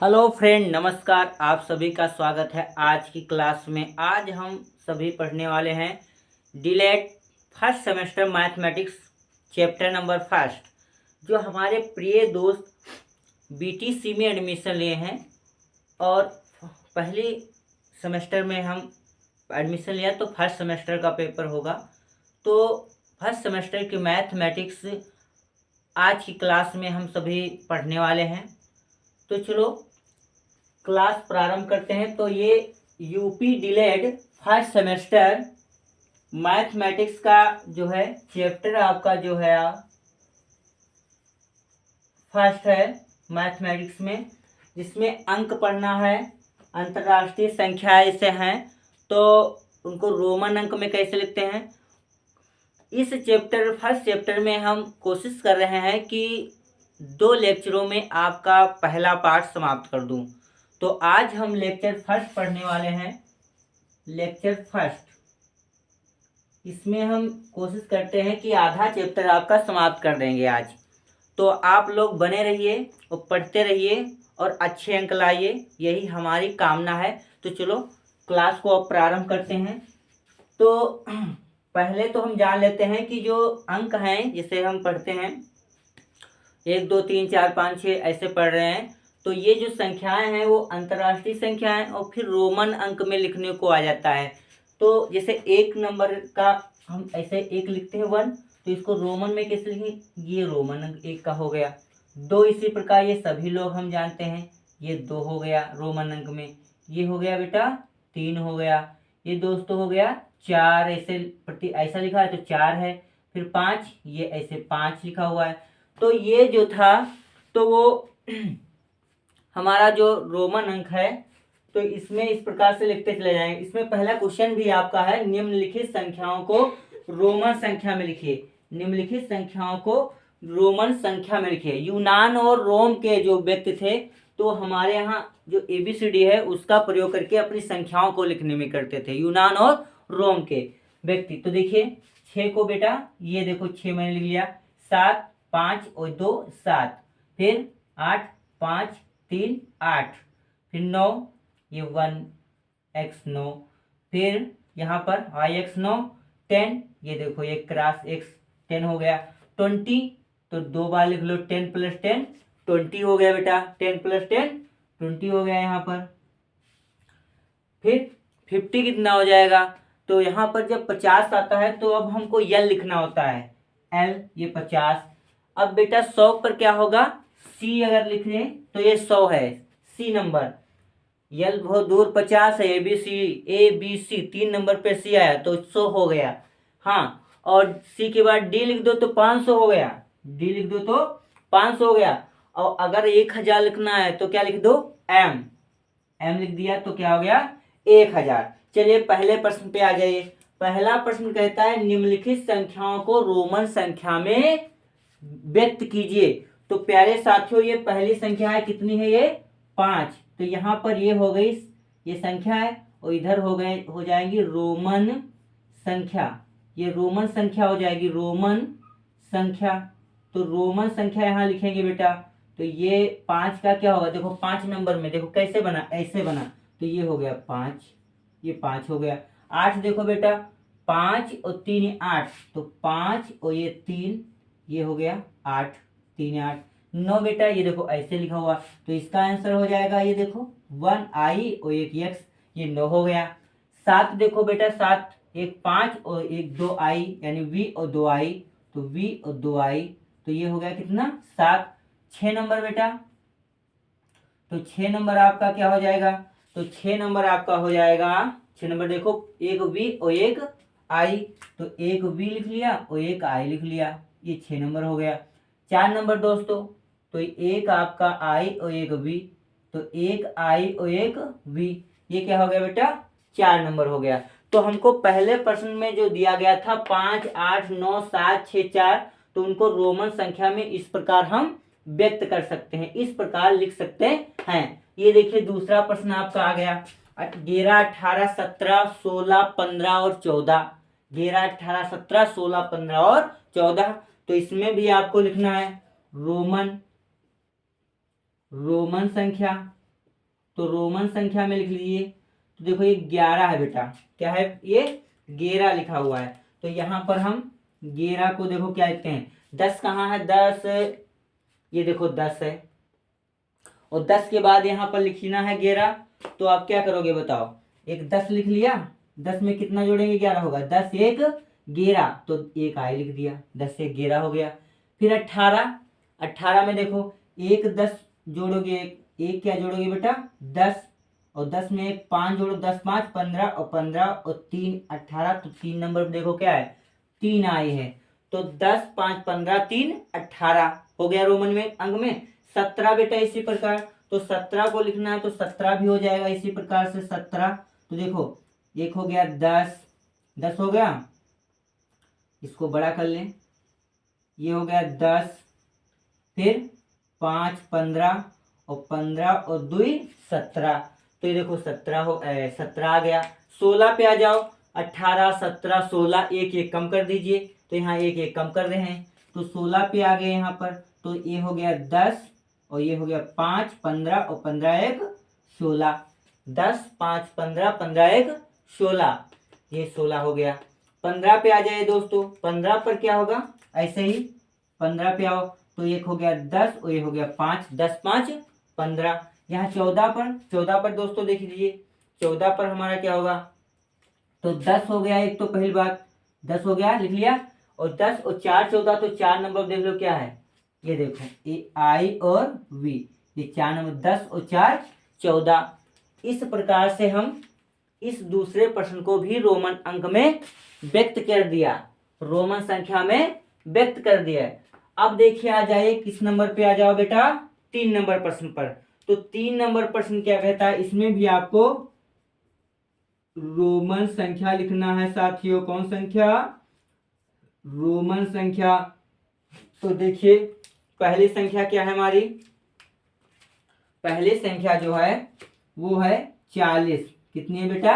Hello friend, नमस्कार। आप सभी का स्वागत है आज की क्लास में। आज हम सभी पढ़ने वाले हैं डीलेट first semester mathematics chapter number first. जो हमारे प्रिय दोस्त बीटीसी में एडमिशन लिए हैं और पहले सेमेस्टर में हम एडमिशन लिया तो फर्स्ट सेमेस्टर का पेपर होगा। तो फर्स्ट सेमेस्टर की मैथमेटिक्स आज की क्लास में हम सभी पढ़ने वाले हैं। तो चलो क्लास प्रारंभ करते हैं। तो ये यूपी डीलेड फर्स्ट सेमेस्टर मैथमेटिक्स का जो है चैप्टर आपका जो है फर्स्ट है मैथमेटिक्स में, जिसमें अंक पढ़ना है। अंतर्राष्ट्रीय संख्याएं से हैं तो उनको रोमन अंक में कैसे लिखते हैं। इस चैप्टर फर्स्ट चैप्टर में हम कोशिश कर रहे हैं कि 2 लेक्चरों में आपका पहला पार्ट समाप्त कर दूं। तो आज हम लेक्चर फर्स्ट पढ़ने वाले हैं। लेक्चर फर्स्ट, इसमें हम कोशिश करते हैं कि आधा चैप्टर आपका समाप्त कर देंगे आज। तो आप लोग बने रहिए और पढ़ते रहिए और अच्छे अंक लाइए, यही हमारी कामना है। तो चलो क्लास को अब प्रारंभ करते हैं। तो पहले तो हम जान लेते हैं कि जो अंक हैं जिसे हम पढ़ते हैं 1 2 3 4 5 6 ऐसे पढ़ रहे हैं। तो ये जो संख्याएं हैं वो अंतर्राष्ट्रीय संख्याएं और फिर रोमन अंक में लिखने को आ जाता है। तो जैसे 1 नंबर का हम ऐसे 1 लिखते हैं 1, तो इसको रोमन में कैसे लिखें, ये रोमन अंक 1 का हो गया। 2 इसी प्रकार, ये सभी लोग हम जानते हैं, ये 2 हो गया रोमन अंक में। ये हो गया बेटा 3 हो गया। ये दोस्तों हो गया 4, ऐसे प्रति ऐसा लिखा है तो 4 है। फिर 5, ये ऐसे 5 लिखा हुआ है। तो ये जो था तो वो हमारा जो रोमन अंक है, तो इसमें इस प्रकार से लिखते चले जाएंगे। इसमें पहला क्वेश्चन भी आपका है, निम्नलिखित संख्याओं को रोमन संख्या में लिखिए। निम्नलिखित संख्याओं को रोमन संख्या में लिखिए। यूनान और रोम के जो व्यक्ति थे तो हमारे यहाँ जो ABCD है उसका प्रयोग करके अपनी संख्याओं को लिखने में करते थे, यूनान और रोम के व्यक्ति। तो देखिए 6 को बेटा, ये देखो 6 मैंने लिख लिया। 7 5 और 2 7। फिर 8 5 3 8। फिर 9, ये 1x9। फिर यहाँ पर IX9। 10, ये देखो ये क्रॉस x 10 हो गया। 20, तो 2 बार लिख लो, 10 + 10 20 हो गया बेटा। 10 + 10 20 हो गया यहाँ पर। फिर 50 कितना हो जाएगा, तो यहाँ पर जब 50 आता है तो अब हमको L लिखना होता है, L, ये 50। अब बेटा 100 पर क्या होगा, C अगर लिख रहे तो ये 100 है, C नंबर। L बहुत दूर 50 है, ABC 3 नंबर पे C आया तो 100 हो गया। हाँ, और C के बाद D लिख दो तो 500 हो गया। D लिख दो तो 500 हो गया। और अगर 1000 लिखना है तो क्या लिख दो, M लिख दिया तो क्या हो गया 1000। चलिए पहले प्रश्न पे आ जाइए। पहला प्रश्न कहता है निम्नलिखित संख्याओं को रोमन संख्या में व्यक्त कीजिए। तो प्यारे साथियों, ये पहली संख्या है, कितनी है ये 5। तो यहाँ पर ये हो गई ये संख्या है और इधर हो जाएंगी रोमन संख्या। ये रोमन संख्या हो जाएगी, रोमन संख्या। तो रोमन संख्या यहाँ लिखेंगे बेटा। तो ये 5 का क्या होगा, देखो 5 नंबर में देखो कैसे बना, ऐसे बना। तो ये हो गया 5, ये 5 हो गया। 8 देखो बेटा, 5 और 3 8, तो 5 और ये 3, ये हो गया 8, 3 8। 9 बेटा, ये देखो ऐसे लिखा हुआ, तो इसका आंसर हो जाएगा ये देखो 1i और 1x, ये 9 हो गया। 7 देखो बेटा, 7 एक 5 और एक 2i, यानी v और 2i, तो v और 2i, तो ये हो गया कितना 7। 6 नंबर बेटा, तो 6 नंबर आपका क्या हो जाएगा, तो 6 नंबर आपका हो जाएगा, 6 नंबर देखो एक v और एक i, तो एक v लिख लिया और एक i लिख लिया, ये 6 नंबर हो गया। 4 नंबर दोस्तों, तो एक आपका i और एक v, तो एक i और एक v, ये क्या हो गया बेटा 4 नंबर हो गया। तो हमको पहले प्रश्न में जो दिया गया था 5 8 9 7 6 4, तो उनको रोमन संख्या में इस प्रकार हम व्यक्त कर सकते हैं, इस प्रकार लिख सकते हैं। ये देखिए दूसरा प्रश्न आपका आ गया 11 18 17 16 15 और 14। 11 18 17 16 15 और 14, तो इसमें भी आपको लिखना है रोमन संख्या। तो रोमन संख्या में लिख लीजिए। तो देखो ये 11 है बेटा, क्या है ये 11 लिखा हुआ है। तो यहाँ पर हम 11 को देखो क्या लिखते हैं, 10 कहाँ है, 10 ये देखो 10 है, और 10 के बाद यहाँ पर लिखना है 11। तो आप क्या करोगे बताओ, एक 10 लिख लिया, 10 में कितना जोड़ेंगे 11 होगा, 10 एक 11, तो एक आई लिख दिया, 10 से 11 हो गया। फिर 18, 18 में देखो एक 10 जोड़ोगे, एक क्या जोड़ोगे बेटा 10, और 10 में एक 5 जोड़ो, 10 5 15, और 15 और 3 18, तो 3 नंबर पर देखो क्या है 3 आए हैं। तो 10 5 15 3 18 हो गया रोमन में अंक में। 17 बेटा इसी प्रकार, तो 17 को लिखना है तो 17 भी हो जाएगा इसी प्रकार से 17। तो देखो एक हो गया 10, 10 हो गया, इसको बड़ा कर लें, ये हो गया 10, फिर 5 15, और 15 और 2 17, तो ये देखो 17 आ गया। 16 पे आ जाओ, 18 17 16, एक एक कम कर दीजिए, तो यहाँ एक एक कम कर रहे हैं, तो 16 पे आ गए यहाँ पर। तो ये हो गया 10, और ये हो गया 5 15, और 15 एक 16, 10 5 15 15 एक 16, ये 16 हो गया। 15 पे आ जाए दोस्तों, 15 पर क्या होगा, ऐसे ही 15 पे आओ, तो एक हो गया 10, और ये हो गया 5, 10 5 15। यहाँ 14 पर दोस्तों देख लीजिए, 14 पर हमारा क्या होगा, तो 10 हो गया, एक तो पहली बात 10 हो गया लिख लिया, और 10 और 4 14, तो 4 नंबर देख लो क्या है, ये देखो ये आई और वी, ये 4 नंबर 10 और 4 14। इस प्रकार से हम इस दूसरे प्रश्न को भी रोमन अंक में व्यक्त कर दिया, रोमन संख्या में व्यक्त कर दिया। अब देखिए आ जाए किस नंबर पे आ जाओ बेटा, 3 नंबर प्रश्न पर। तो 3 नंबर प्रश्न क्या कहता है, इसमें भी आपको रोमन संख्या लिखना है साथियों। कौन संख्या, रोमन संख्या। तो देखिए पहली संख्या क्या है हमारी, पहली संख्या जो है वो है 40। कितनी है बेटा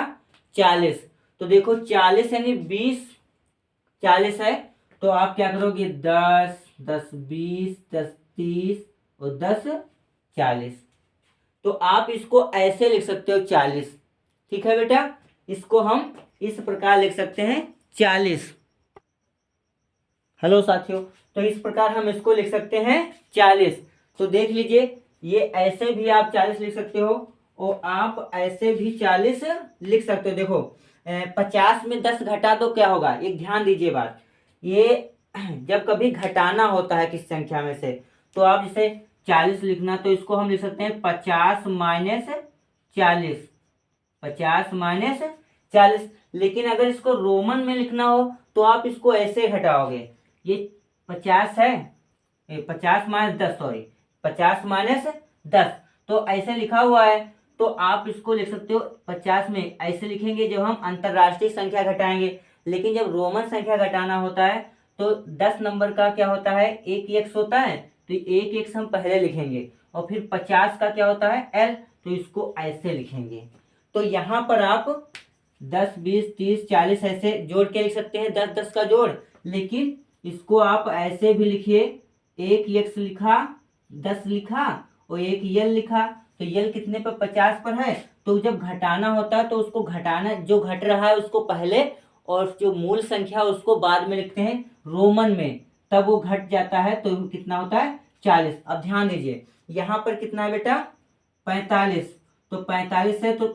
40। तो देखो 40 यानी 20, 40 है, तो आप क्या करोगे 10 10 20 10 30 और 10 40। तो आप इसको ऐसे लिख सकते हो 40, ठीक है बेटा, इसको हम इस प्रकार लिख सकते हैं 40। हेलो साथियों, तो इस प्रकार हम इसको लिख सकते हैं 40। तो देख लीजिए ये ऐसे भी आप 40 लिख सकते हो, और आप ऐसे भी 40 लिख सकते हो। देखो 50 में 10 घटा दो क्या होगा, एक ध्यान दीजिए बात, ये जब कभी घटाना होता है किस संख्या में से, तो आप जैसे 40 लिखना, तो इसको हम लिख सकते हैं 50 माइनस 40, 50 माइनस 40। लेकिन अगर इसको रोमन में लिखना हो तो आप इसको ऐसे घटाओगे, ये 50 है, 50 माइनस 10, सॉरी 50 माइनस 10, तो ऐसे लिखा हुआ है, तो आप इसको लिख सकते हो 50 में ऐसे लिखेंगे जब हम अंतरराष्ट्रीय संख्या घटाएंगे। लेकिन जब रोमन संख्या घटाना होता है तो 10 नंबर का क्या होता है, एक एक्स होता है, तो एक एक्स हम पहले लिखेंगे, और फिर 50 का क्या होता है एल, तो इसको ऐसे लिखेंगे। तो यहाँ पर आप 10 20 30 40 ऐसे जोड़ के लिख सकते हैं, 10 10 का जोड़। लेकिन इसको आप ऐसे भी लिखिए, एक एक्स लिखा, 10 लिखा, और एक यल लिखा, तो यल कितने पर 50 पर है, तो जब घटाना होता है तो उसको घटाना, जो घट रहा है उसको पहले, और जो मूल संख्या उसको बाद में लिखते हैं रोमन में, तब वो घट जाता है, तो कितना होता है 40। अब ध्यान दीजिए यहाँ पर कितना है बेटा 45, तो 45 है तो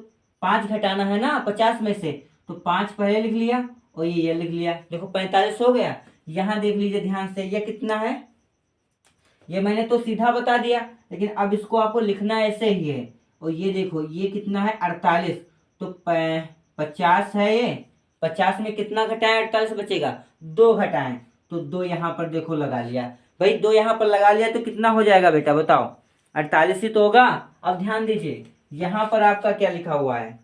5 घटाना है ना 50 में से, तो 5 पहले लिख लिया और ये लिख लिया, देखो 45 हो गया। यहाँ देख लीजिए ध्यान से, ये कितना है, ये मैंने तो सीधा बता दिया, लेकिन अब इसको आपको लिखना ऐसे ही है। और ये देखो ये कितना है 48, तो 50 है, ये 50 में कितना घटाएं 48 बचेगा, 2 घटाएं, तो 2 यहाँ पर देखो लगा लिया भाई, 2 यहाँ पर लगा लिया तो कितना हो जाएगा बेटा बताओ, 48 ही तो होगा। अब ध्यान दीजिए यहाँ पर आपका क्या लिखा हुआ है,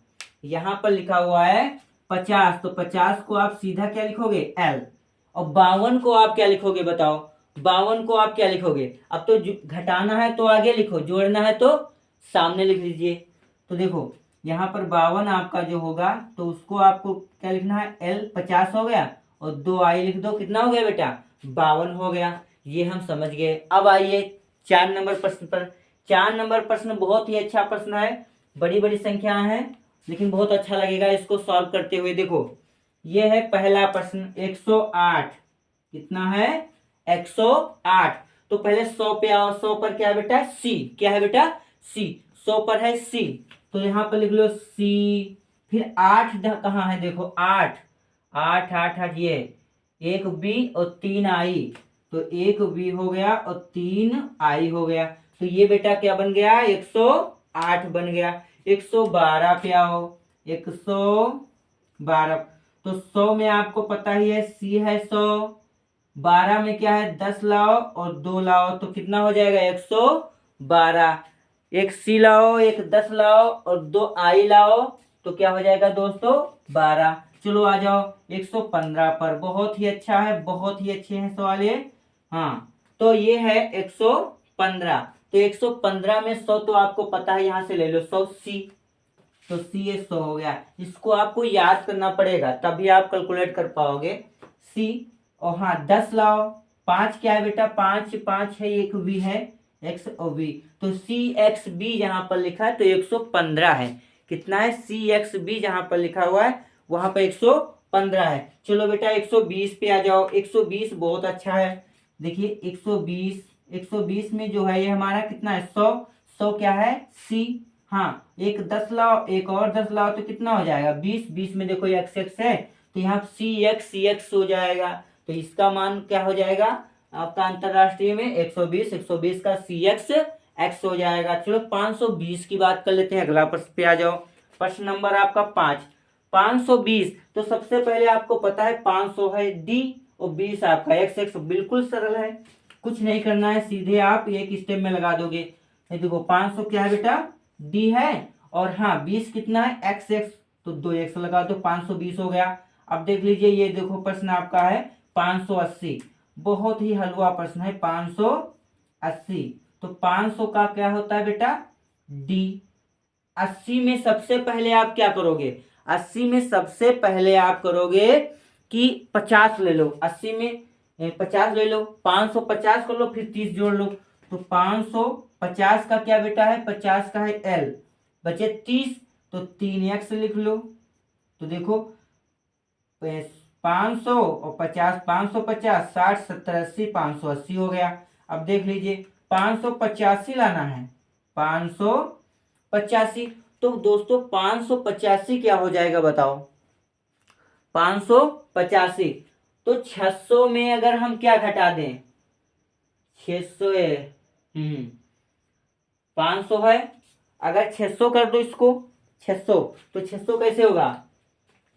यहाँ पर लिखा हुआ है 50, तो 50 को आप सीधा क्या लिखोगे एल, और 52 को आप क्या लिखोगे बताओ, 52 को आप क्या लिखोगे, अब तो घटाना है तो आगे लिखो, जोड़ना है तो सामने लिख लीजिए। तो देखो यहाँ पर 52 आपका जो होगा, तो उसको आपको क्या लिखना है एल, 50 हो गया, और 2 आई लिख दो, कितना हो गया बेटा 52 हो गया। ये हम समझ गए। अब आइए 4 नंबर प्रश्न पर। 4 नंबर प्रश्न बहुत ही अच्छा प्रश्न है, बड़ी बड़ी संख्याएं हैं, लेकिन बहुत अच्छा लगेगा इसको सॉल्व करते हुए। देखो ये है पहला प्रश्न 108। कितना है? 108। तो पहले 100 पे आओ। 100 पर क्या है बेटा? सी। क्या है बेटा? सी। 100 पर है सी, तो यहाँ पर लिख लो सी। फिर 8 कहाँ है? देखो 8 8 8 8, ये एक बी और 3 आई, तो एक बी हो गया और 3 आई हो गया। तो ये बेटा क्या बन गया? 108 बन गया। 112 पे आओ। 112, तो 100 में आपको पता ही है सी है 100। 12 में क्या है? 10 लाओ और 2 लाओ, तो कितना हो जाएगा? 112। एक सी लाओ, एक 10 लाओ और 2 आई लाओ, तो क्या हो जाएगा दोस्तों? 12। चलो आ जाओ 115 पर। बहुत ही अच्छा है, बहुत ही अच्छे हैं सवाल ये। हाँ, तो ये है 115। तो 115 में 100 तो आपको पता है, यहाँ से ले लो 100 सी, तो सी ये 100 हो गया। इसको आपको याद करना पड़ेगा, तभी आप कैलकुलेट कर पाओगे। सी, और हाँ 10 लाओ। 5 क्या है बेटा? 5 5 है, एक बी है, एक्स और बी, तो सी एक्स बी जहां पर लिखा है तो 115 है। कितना है? सी एक्स बी जहां पर लिखा हुआ है वहां पर 115 है। चलो बेटा 120 पे आ जाओ। 120 बहुत अच्छा है। देखिए 120, 120 में जो है ये हमारा कितना है? 100। 100 क्या है? सी। हाँ, एक 10 लाओ, एक और 10 लाओ, तो कितना हो जाएगा? 20। 20 में देखो एक्स एक्स है, तो यहाँ सी एक्स हो जाएगा। तो इसका मान क्या हो जाएगा आपका अंतरराष्ट्रीय में? 120। 120 का सी एक्स हो जाएगा। चलो 520 की बात कर लेते हैं। अगला प्रश्न पे आ जाओ। प्रश्न नंबर आपका 5। 520, तो सबसे पहले आपको पता है 500 है डी और 20 आपका एक्स एक्स। बिल्कुल सरल है, कुछ नहीं करना है, सीधे आप एक स्टेप में लगा दोगे। देखो 500 क्या है बेटा? डी है, और हाँ 20 कितना है? एक्स एक्स, तो 2 एक्स लगा दो, 520 हो गया। अब देख लीजिए, ये देखो प्रश्न आपका है 580। बहुत ही हलवा प्रश्न है 580। तो 500 का क्या होता है बेटा? डी। 80 में सबसे पहले आप क्या करोगे? 80 में सबसे पहले आप करोगे कि 50 ले लो। 80 में 50 ले लो, 550 कर लो, फिर 30 जोड़ लो। तो 550 का क्या बेटा है? 50 का है एल, बचे 30, तो 3x लिख लो। तो देखो 500 और 50, 550, 60, 70, 80, 580 हो गया। अब देख लीजिए 585 लाना है। 585, तो दोस्तों 585 क्या हो जाएगा बताओ? 585, तो 600 में अगर हम क्या घटा दें? 600 है, 500 है, अगर 600 कर दो इसको 600, तो 600 कैसे होगा?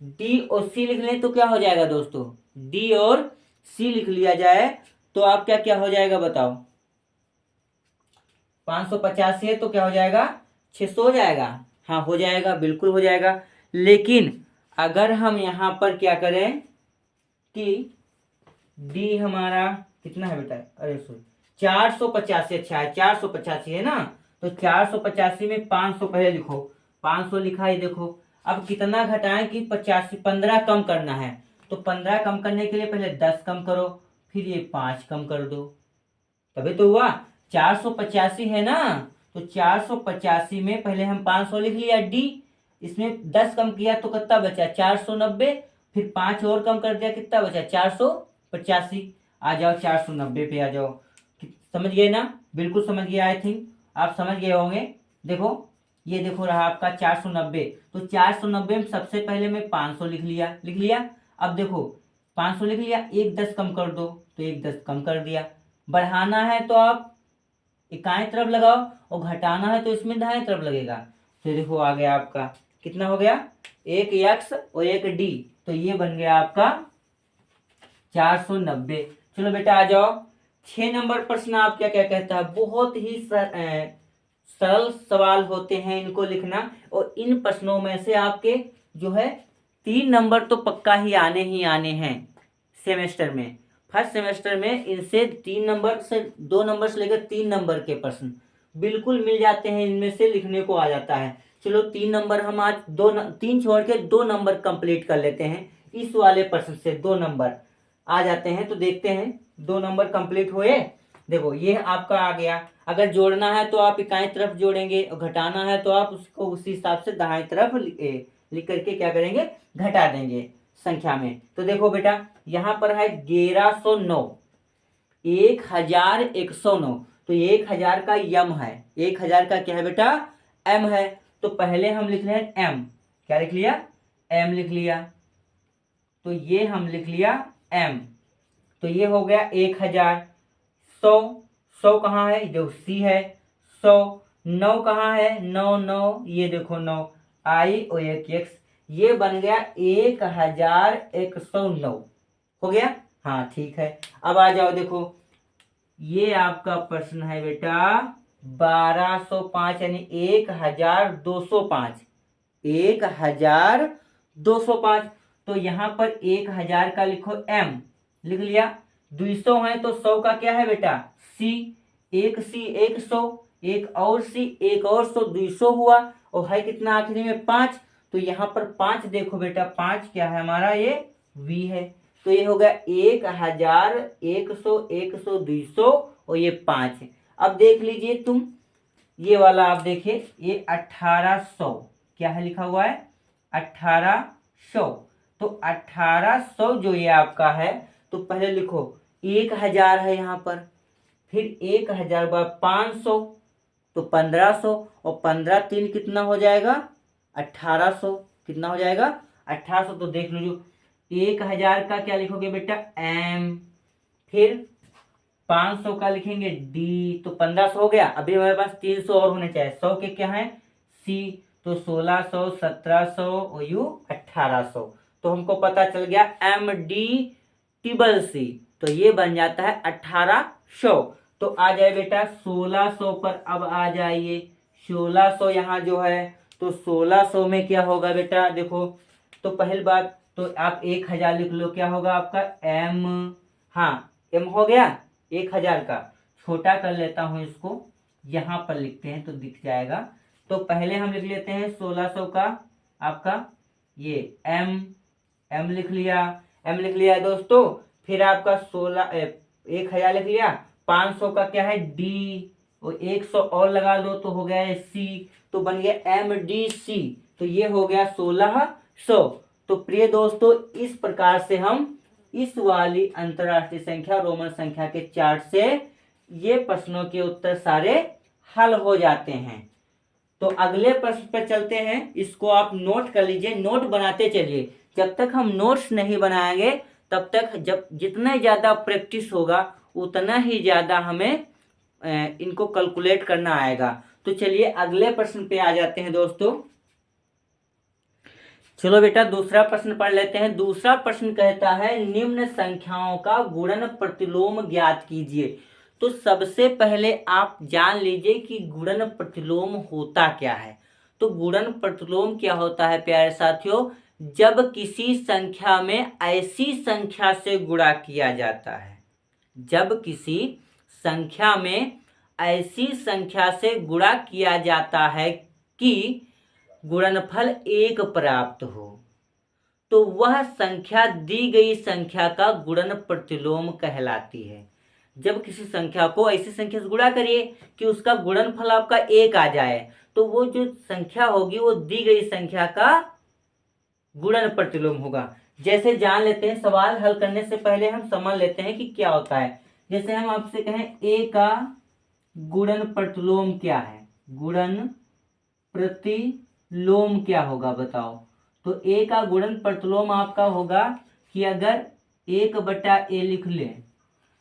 डी और सी लिख लें तो क्या हो जाएगा दोस्तों? डी और सी लिख लिया जाए तो आप क्या क्या हो जाएगा बताओ? 585 है तो क्या हो जाएगा? 600 हो जाएगा। हाँ हो जाएगा, बिल्कुल हो जाएगा। लेकिन अगर हम यहाँ पर क्या करें कि डी हमारा कितना है बेटा? अरे सॉरी, 485। अच्छा है, 485 है ना, तो 485 में 500 पहले लिखो। 500 लिखा ही, देखो अब कितना घटाएं कि 85, 15 कम करना है। तो 15 कम करने के लिए पहले 10 कम करो, फिर ये 5 कम कर दो, तभी तो हुआ। 485 है ना, तो 485 में पहले हम 500 लिख लिया डी, इसमें 10 कम किया तो कितना बचा? 490, फिर 5 और कम कर दिया, कितना बचा? 485। आ जाओ 490 पे आ जाओ। समझ गए ना? बिल्कुल समझ गए, आई थिंक आप समझ गए होंगे। देखो ये देखो रहा आपका 490, तो 490 में सबसे पहले मैं 500 लिख लिया। अब देखो 500 लिख लिया, एक 10 कम कर दो, तो एक 10 कम कर दिया। बढ़ाना है तो आप इकाई तरफ लगाओ, और घटाना है तो इसमें दाएं तरफ लगेगा। तो देखो आ गया आपका, कितना हो गया? एक एक्स और एक डी, तो ये बन गया आपका 490। चलो बेटा आ जाओ 6 नंबर प्रश्न। आप क्या क्या कहता है? बहुत ही सरल सवाल होते हैं इनको लिखना, और इन प्रश्नों में से आपके जो है 3 नंबर तो पक्का ही आने हैं सेमेस्टर में। फर्स्ट सेमेस्टर में इनसे 3 नंबर से 2 नंबर से लेकर 3 नंबर के प्रश्न बिल्कुल मिल जाते हैं, इनमें से लिखने को आ जाता है। चलो 3 नंबर हम आज 3 छोड़ के 2 नंबर कंप्लीट कर लेते हैं। इस वाले प्रश्न से 2 नंबर आ जाते हैं, तो देखते हैं 2 नंबर कंप्लीट हुए देखो ये आपका आ गया। अगर जोड़ना है तो आप इकाई तरफ जोड़ेंगे और घटाना है तो आप उसको उसी हिसाब से दाएं तरफ लिख करके क्या करेंगे, घटा देंगे संख्या में। तो देखो बेटा यहाँ पर है 1109, 1109। तो 1000 का यम है, 1000 का क्या है बेटा, एम है। तो पहले हम लिख रहे हैं एम, क्या लिख लिया, एम लिख लिया। तो ये हम लिख लिया एम। तो ये हो गया 1000। 100, 100 कहाँ है, जो सी है 100। 9 कहाँ है, 9, 9 ये देखो 9, आई और एक एक्स, ये बन गया 1109। हो गया, हाँ ठीक है। अब आ जाओ, देखो ये आपका प्रश्न है बेटा 1205 यानी 1205, 1205। तो यहाँ पर 1000 का लिखो एम, लिख लिया। 200 है तो 100 का क्या है बेटा, सी, एक सी 100, एक और सी एक और 100, 200 हुआ। और है कितना आखिरी में 5, तो यहाँ पर 5 देखो बेटा, 5 क्या है हमारा, ये वी है। तो ये हो गया 1000, 100, 100, 200 और ये 5 है। अब देख लीजिए तुम, ये वाला आप देखिए, ये 1800 क्या है लिखा हुआ है, 1800। तो 1800 जो ये आपका है, तो पहले लिखो 1000 है यहाँ पर, फिर 1000 बाद 500 तो 1500, और 15 3 कितना हो जाएगा, 1800। कितना हो जाएगा, 1800। तो देख लीजिए 1000 का क्या लिखोगे बेटा, एम, फिर 500 का लिखेंगे डी, तो 1500 हो गया। अभी हमारे पास 300 और होने चाहिए, 100 के क्या है सी, तो 1600, 1700 और यू 1800। तो हमको पता चल गया एम डी टिबल सी, तो ये बन जाता है 1800। तो आ जाए बेटा 1600 पर, अब आ जाइए 1600 यहाँ जो है, तो 1600 में क्या होगा बेटा, देखो तो पहली बात तो आप 1000 लिख लो, क्या होगा आपका एम, हाँ एम हो गया 1000 का। छोटा कर लेता हूँ इसको, यहाँ पर लिखते हैं तो दिख जाएगा। तो पहले हम लिख लेते हैं 1600 का आपका ये एम, एम लिख लिया, एम लिख लिया दोस्तों। फिर आपका 1000 लिख लिया, 500 का क्या है डी, और 100 और लगा दो तो हो गया सी, तो बन गया एम डी सी। तो ये हो गया 1600। तो प्रिय दोस्तों, इस प्रकार से हम इस वाली अंतरराष्ट्रीय संख्या रोमन संख्या के चार्ट से ये प्रश्नों के उत्तर सारे हल हो जाते हैं। तो अगले प्रश्न पर चलते हैं, इसको आप नोट कर लीजिए, नोट बनाते चलिए। जब तक हम नोट्स नहीं बनाएंगे तब तक, जब जितना ज़्यादा प्रैक्टिस होगा उतना ही ज़्यादा हमें इनको कैलकुलेट करना आएगा। तो चलिए अगले प्रश्न पे आ जाते हैं दोस्तों। चलो बेटा दूसरा प्रश्न पढ़ लेते हैं। दूसरा प्रश्न कहता है निम्न संख्याओं का गुणन प्रतिलोम ज्ञात कीजिए। तो सबसे पहले आप जान लीजिए कि गुणन प्रतिलोम होता क्या है। तो गुणन प्रतिलोम क्या होता है प्यारे साथियों, जब किसी संख्या में ऐसी संख्या से गुणा किया जाता है, जब किसी संख्या में ऐसी संख्या से गुणा किया जाता है कि गुणनफल 1 प्राप्त हो, तो वह संख्या दी गई संख्या का गुणन प्रतिलोम कहलाती है। जब किसी संख्या को ऐसी संख्या से गुणा करिए कि उसका गुणनफल आपका 1 आ जाए, तो वो जो संख्या होगी वो दी गई संख्या का गुणन प्रतिलोम होगा। जैसे जान लेते हैं, सवाल हल करने से पहले हम समझ लेते हैं कि क्या होता है। जैसे हम आपसे कहें ए का गुणन प्रतिलोम क्या है, गुणन प्रतिलोम क्या होगा बताओ। तो ए का गुणन प्रतिलोम आपका होगा कि अगर 1/a लिख लें,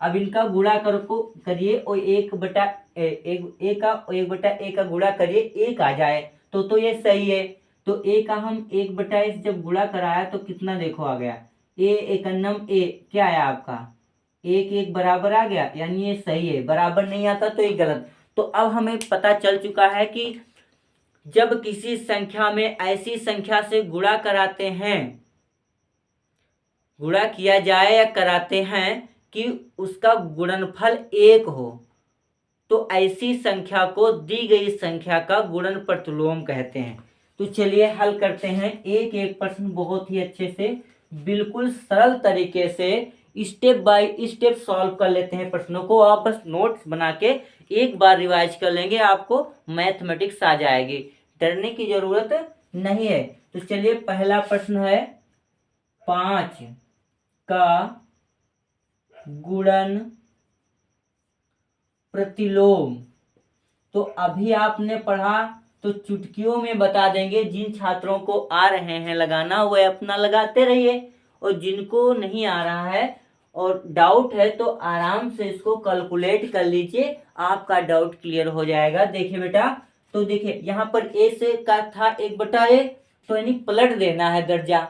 अब इनका गुणा करिए और 1/a का और 1/a का गुणा करिए 1 आ जाए तो ये सही है। तो a का हम 1/a जब गुणा कराया तो कितना देखो आ गया, a एकन्नम a क्या आया आपका 1 बराबर आ गया, यानी ये सही है। बराबर नहीं आता तो ये गलत। तो अब हमें पता चल चुका है कि जब किसी संख्या में ऐसी संख्या से गुणा कराते हैं, गुणा किया जाए या कराते हैं कि उसका गुणनफल 1 हो, तो ऐसी संख्या को दी गई संख्या का गुणन प्रतिलोम कहते हैं। तो चलिए हल करते हैं एक एक प्रश्न बहुत ही अच्छे से, बिल्कुल सरल तरीके से स्टेप बाय स्टेप सॉल्व कर लेते हैं प्रश्नों को। आप बस नोट्स बना के एक बार रिवाइज कर लेंगे, आपको मैथमेटिक्स आ जाएगी, डरने की जरूरत नहीं है। तो चलिए पहला प्रश्न है 5 का गुणन प्रतिलोम। तो अभी आपने पढ़ा तो चुटकियों में बता देंगे। जिन छात्रों को आ रहे हैं लगाना वो अपना लगाते रहिए, और जिनको नहीं आ रहा है और डाउट है तो आराम से इसको कैलकुलेट कर लीजिए, आपका डाउट क्लियर हो जाएगा। देखिए बेटा, तो देखिए यहाँ पर ए से का था 1/a, तो यानी पलट देना है दर्जा।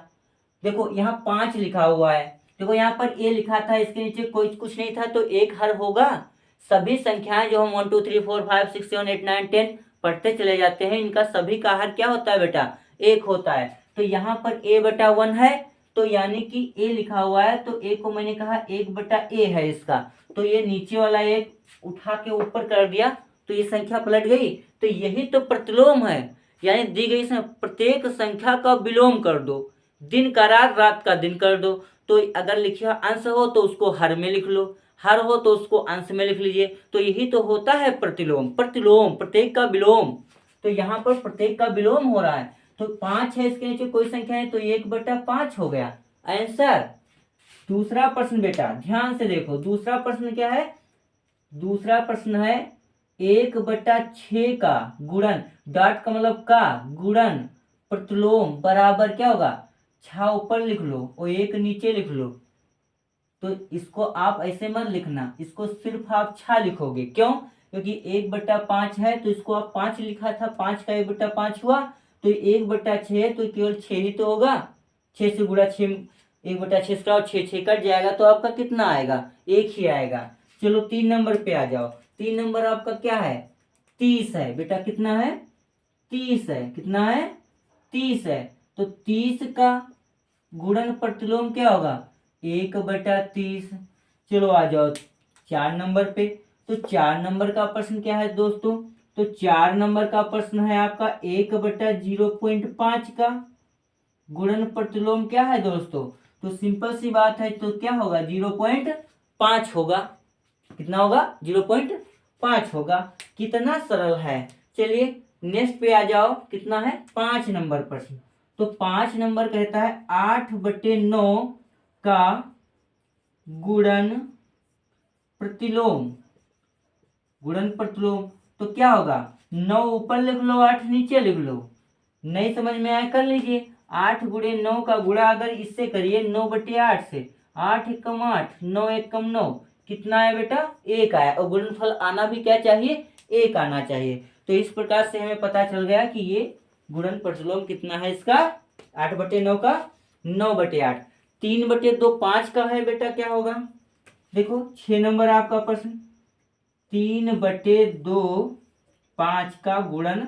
देखो यहाँ 5 लिखा हुआ है, देखो यहाँ पर ए लिखा था, इसके नीचे कोई कुछ नहीं था, तो एक हर होगा। सभी संख्याएं जो हम 1 2 3 4 5 6 7 8 9 10 पढ़ते चले जाते हैं, इनका सभी का हर क्या होता है बेटा, 1 होता है। तो यहाँ पर a/1 है, तो यानी कि a लिखा हुआ है, तो a को मैंने कहा 1/a है इसका, तो ये नीचे वाला एक उठा के ऊपर कर दिया, तो ये संख्या पलट गई। तो यही तो प्रतिलोम है, यानी दी गई प्रत्येक संख्या का विलोम कर दो, दिन का रात, रात का दिन कर दो। तो अगर लिखा अंश हो तो उसको हर में लिख लो, हर हो तो उसको अंश में लिख लीजिए। तो यही तो होता है प्रतिलोम, प्रतिलोम प्रत्येक का विलोम। तो यहाँ पर प्रत्येक का विलोम हो रहा है, तो 5 है, इसके नीचे कोई संख्या है, तो 1/5 हो गया आंसर। दूसरा प्रश्न बेटा ध्यान से देखो, दूसरा प्रश्न क्या है, दूसरा प्रश्न है 1/6 का गुणन, डॉट का मतलब का गुणन प्रतिलोम बराबर क्या होगा, 6 ऊपर लिख लो और 1 नीचे लिख लो। तो इसको आप ऐसे मत लिखना, इसको सिर्फ आप 6 लिखोगे। क्यों? क्योंकि 1/5 है, तो इसको आप 5 लिखा था, 5 का 1/5 हुआ, तो 1/6 है, तो केवल 6 ही तो होगा। 6 से गुणा 6, 1/6 का 6 कट जाएगा, तो आपका कितना आएगा, 1 ही आएगा। चलो 3 नंबर पे आ जाओ। 3 नंबर आपका क्या है, 30 है बेटा। कितना है, 30 है। कितना है, 30 है। तो 30 का गुणन प्रतिलोम क्या होगा, 1/30। चलो आ जाओ 4 नंबर पे। तो 4 नंबर का प्रश्न क्या है दोस्तों, तो 4 नंबर का प्रश्न है आपका 1/0.5 का गुणन प्रतिलोम क्या है दोस्तों। तो सिंपल सी बात है, तो क्या होगा, 0.5 होगा। कितना होगा, 0.5 होगा। कितना सरल है। चलिए नेक्स्ट पे आ जाओ, कितना है 5 नंबर प्रश्न। तो 5 नंबर कहता है 8/9 का गुणन प्रतिलोम, गुणन प्रतिलोम। तो क्या होगा, 9 ऊपर लिख लो, 8 नीचे लिख लो। नहीं समझ में आया कर लीजिए। 8 गुणे 9 का गुणा अगर इससे करिए 9/8 से, 8 एकम 8, 9 एकम 9, कितना है बेटा, 1 आया। और गुणनफल आना भी क्या चाहिए, 1 आना चाहिए। तो इस प्रकार से हमें पता चल गया कि ये गुणन प्रतिलोम कितना है इसका, 8/9 का 9/8। 3/2 5 का है बेटा, क्या होगा, देखो 6 नंबर आपका प्रश्न, 3/2 5 का गुणन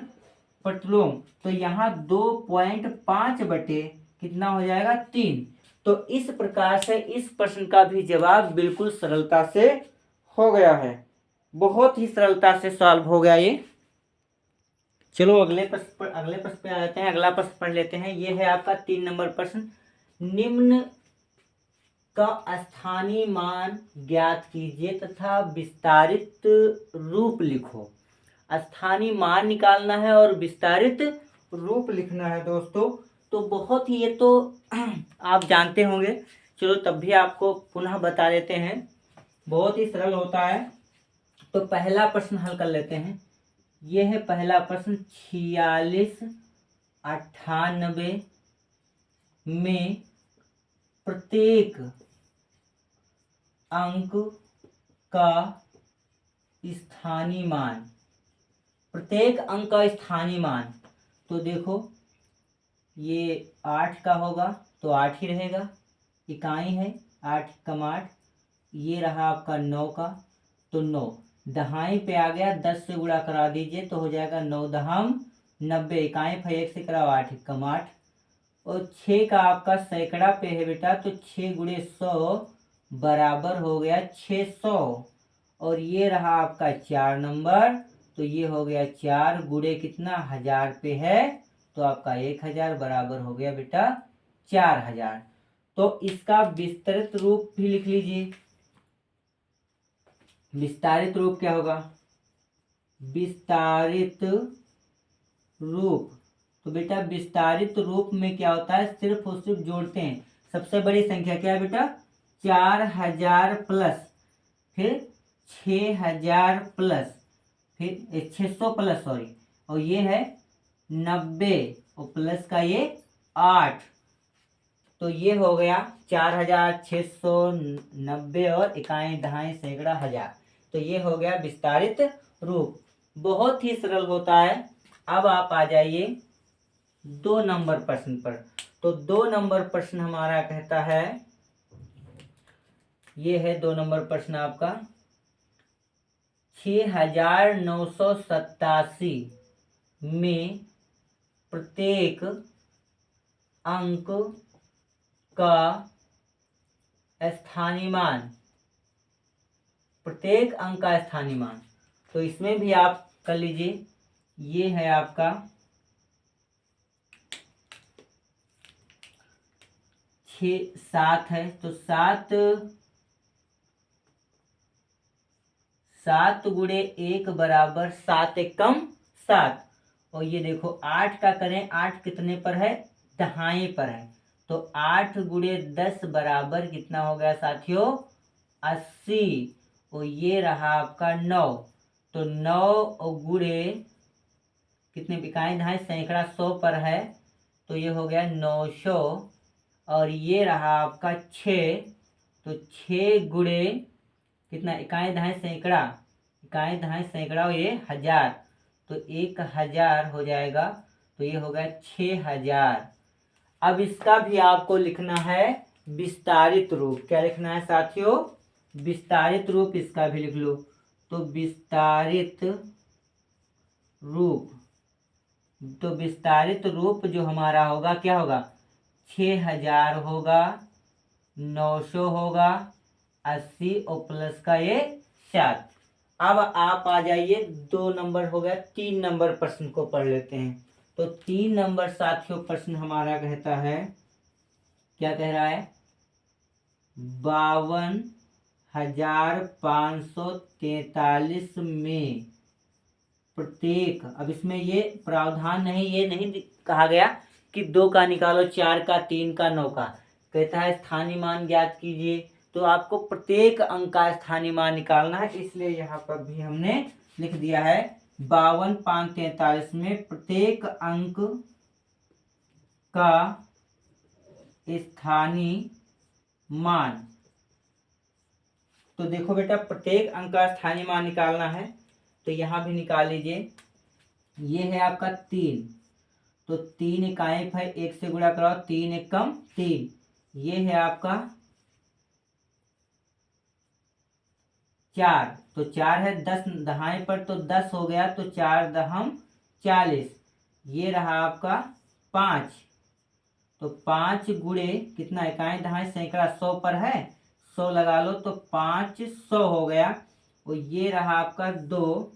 प्रतिलोम। तो यहाँ 2.5 बटे कितना हो जाएगा, 3। तो इस प्रकार से इस प्रश्न का भी जवाब बिल्कुल सरलता से हो गया है, बहुत ही सरलता से सॉल्व हो गया ये। चलो अगले प्रश्न पे आ जाते हैं। अगला प्रश्न पढ़ लेते हैं। ये है आपका 3 नंबर प्रश्न। निम्न का स्थानीय मान ज्ञात कीजिए तथा विस्तारित रूप लिखो। स्थानीय मान निकालना है और विस्तारित रूप लिखना है दोस्तों। तो बहुत ही, ये तो आप जानते होंगे, चलो तब भी आपको पुनः बता देते हैं, बहुत ही सरल होता है। तो पहला प्रश्न हल कर लेते हैं। ये है पहला प्रश्न, 4698 में प्रत्येक अंक का स्थानीय मान, प्रत्येक अंक का स्थानीय मान। तो देखो ये 8 का होगा, तो 8 ही रहेगा, इकाई है 8 कम 8। ये रहा आपका 9 का, तो 9 दहाई पे आ गया, 10 से गुणा करा दीजिए तो हो जाएगा 9 दहाम 90, इकाई 1 से कराओ, 8 कम 8। और 6 का आपका सैकड़ा पे है बेटा, तो 6 गुणे 100 बराबर हो गया 600। और ये रहा आपका 4 नंबर, तो ये हो गया 4 गुणे कितना, 1000 पे है, तो आपका 1000 बराबर हो गया बेटा 4000। तो इसका विस्तृत रूप भी लिख लीजिए। विस्तारित रूप क्या होगा? विस्तारित रूप, तो बेटा विस्तारित रूप में क्या होता है, सिर्फ और सिर्फ जोड़ते हैं। सबसे बड़ी संख्या क्या है बेटा? 4000 प्लस, फिर 6000 प्लस, फिर 600 प्लस, सॉरी, और ये है 90 और प्लस का ये 8, तो ये हो गया 4690 और इकाई दहाई सैकड़ा हजार। तो ये हो गया विस्तारित रूप। बहुत ही सरल होता है। अब आप आ जाइए 2 नंबर प्रश्न पर। तो 2 नंबर प्रश्न हमारा कहता है, ये है 2 नंबर प्रश्न आपका, 6987 में प्रत्येक अंक का स्थानीय मान, प्रत्येक अंक का स्थानीय मान। तो इसमें भी आप कर लीजिए। ये है आपका 7 है, तो 7 गुणे 1 बराबर 7 एकम 7। और ये देखो 8 का करें, 8 कितने पर है? दहाई पर है। तो 8 गुणे 10 बराबर कितना हो गया साथियों? 80। और ये रहा आपका 9। तो 9 गुणे कितने इकाई दहाई सैकड़ा 100 पर है, तो ये हो गया 900। और ये रहा आपका 6, तो 6 गुणे कितना इकाई दहाई सैकड़ा, इकाई दहाई सैकड़ा, ये 1000, तो 1000 हो जाएगा। तो ये हो गया 6000। अब इसका भी आपको लिखना है विस्तारित रूप। क्या लिखना है साथियों? विस्तारित रूप। इसका भी लिख लो। तो विस्तारित रूप, तो विस्तारित रूप जो हमारा होगा क्या होगा? 6000 होगा, 900 होगा, 80 और प्लस का ये 7। अब आप आ जाइए 2 नंबर हो गया, 3 नंबर प्रश्न को पढ़ लेते हैं। तो 3 नंबर साथियों प्रश्न हमारा कहता है, क्या कह रहा है? 52,543 में प्रत्येक, अब इसमें ये प्रावधान नहीं, ये नहीं कहा गया कि 2 का निकालो, 4 का, 3 का, 9 का। कहता है स्थानीय मान ज्ञात कीजिए। तो आपको प्रत्येक अंक का स्थानीय मान निकालना है, इसलिए यहाँ पर भी हमने लिख दिया है 52,543 में प्रत्येक अंक का स्थानीय मान। तो देखो बेटा, प्रत्येक अंक का स्थानीय मान निकालना है, तो यहाँ भी निकाल लीजिए। ये है आपका 3, तो 3 इकाई है, 1 से गुणा कराओ, 3 एकम 3। ये है आपका 4, तो 4 है 10 दहाई पर, तो 10 हो गया, तो 4 दहम 40। ये रहा आपका 5, तो 5 गुणे कितना इकाई दहाई सैकड़ा 100 पर है, 100 लगा लो, तो 500 हो गया। और ये रहा आपका 2,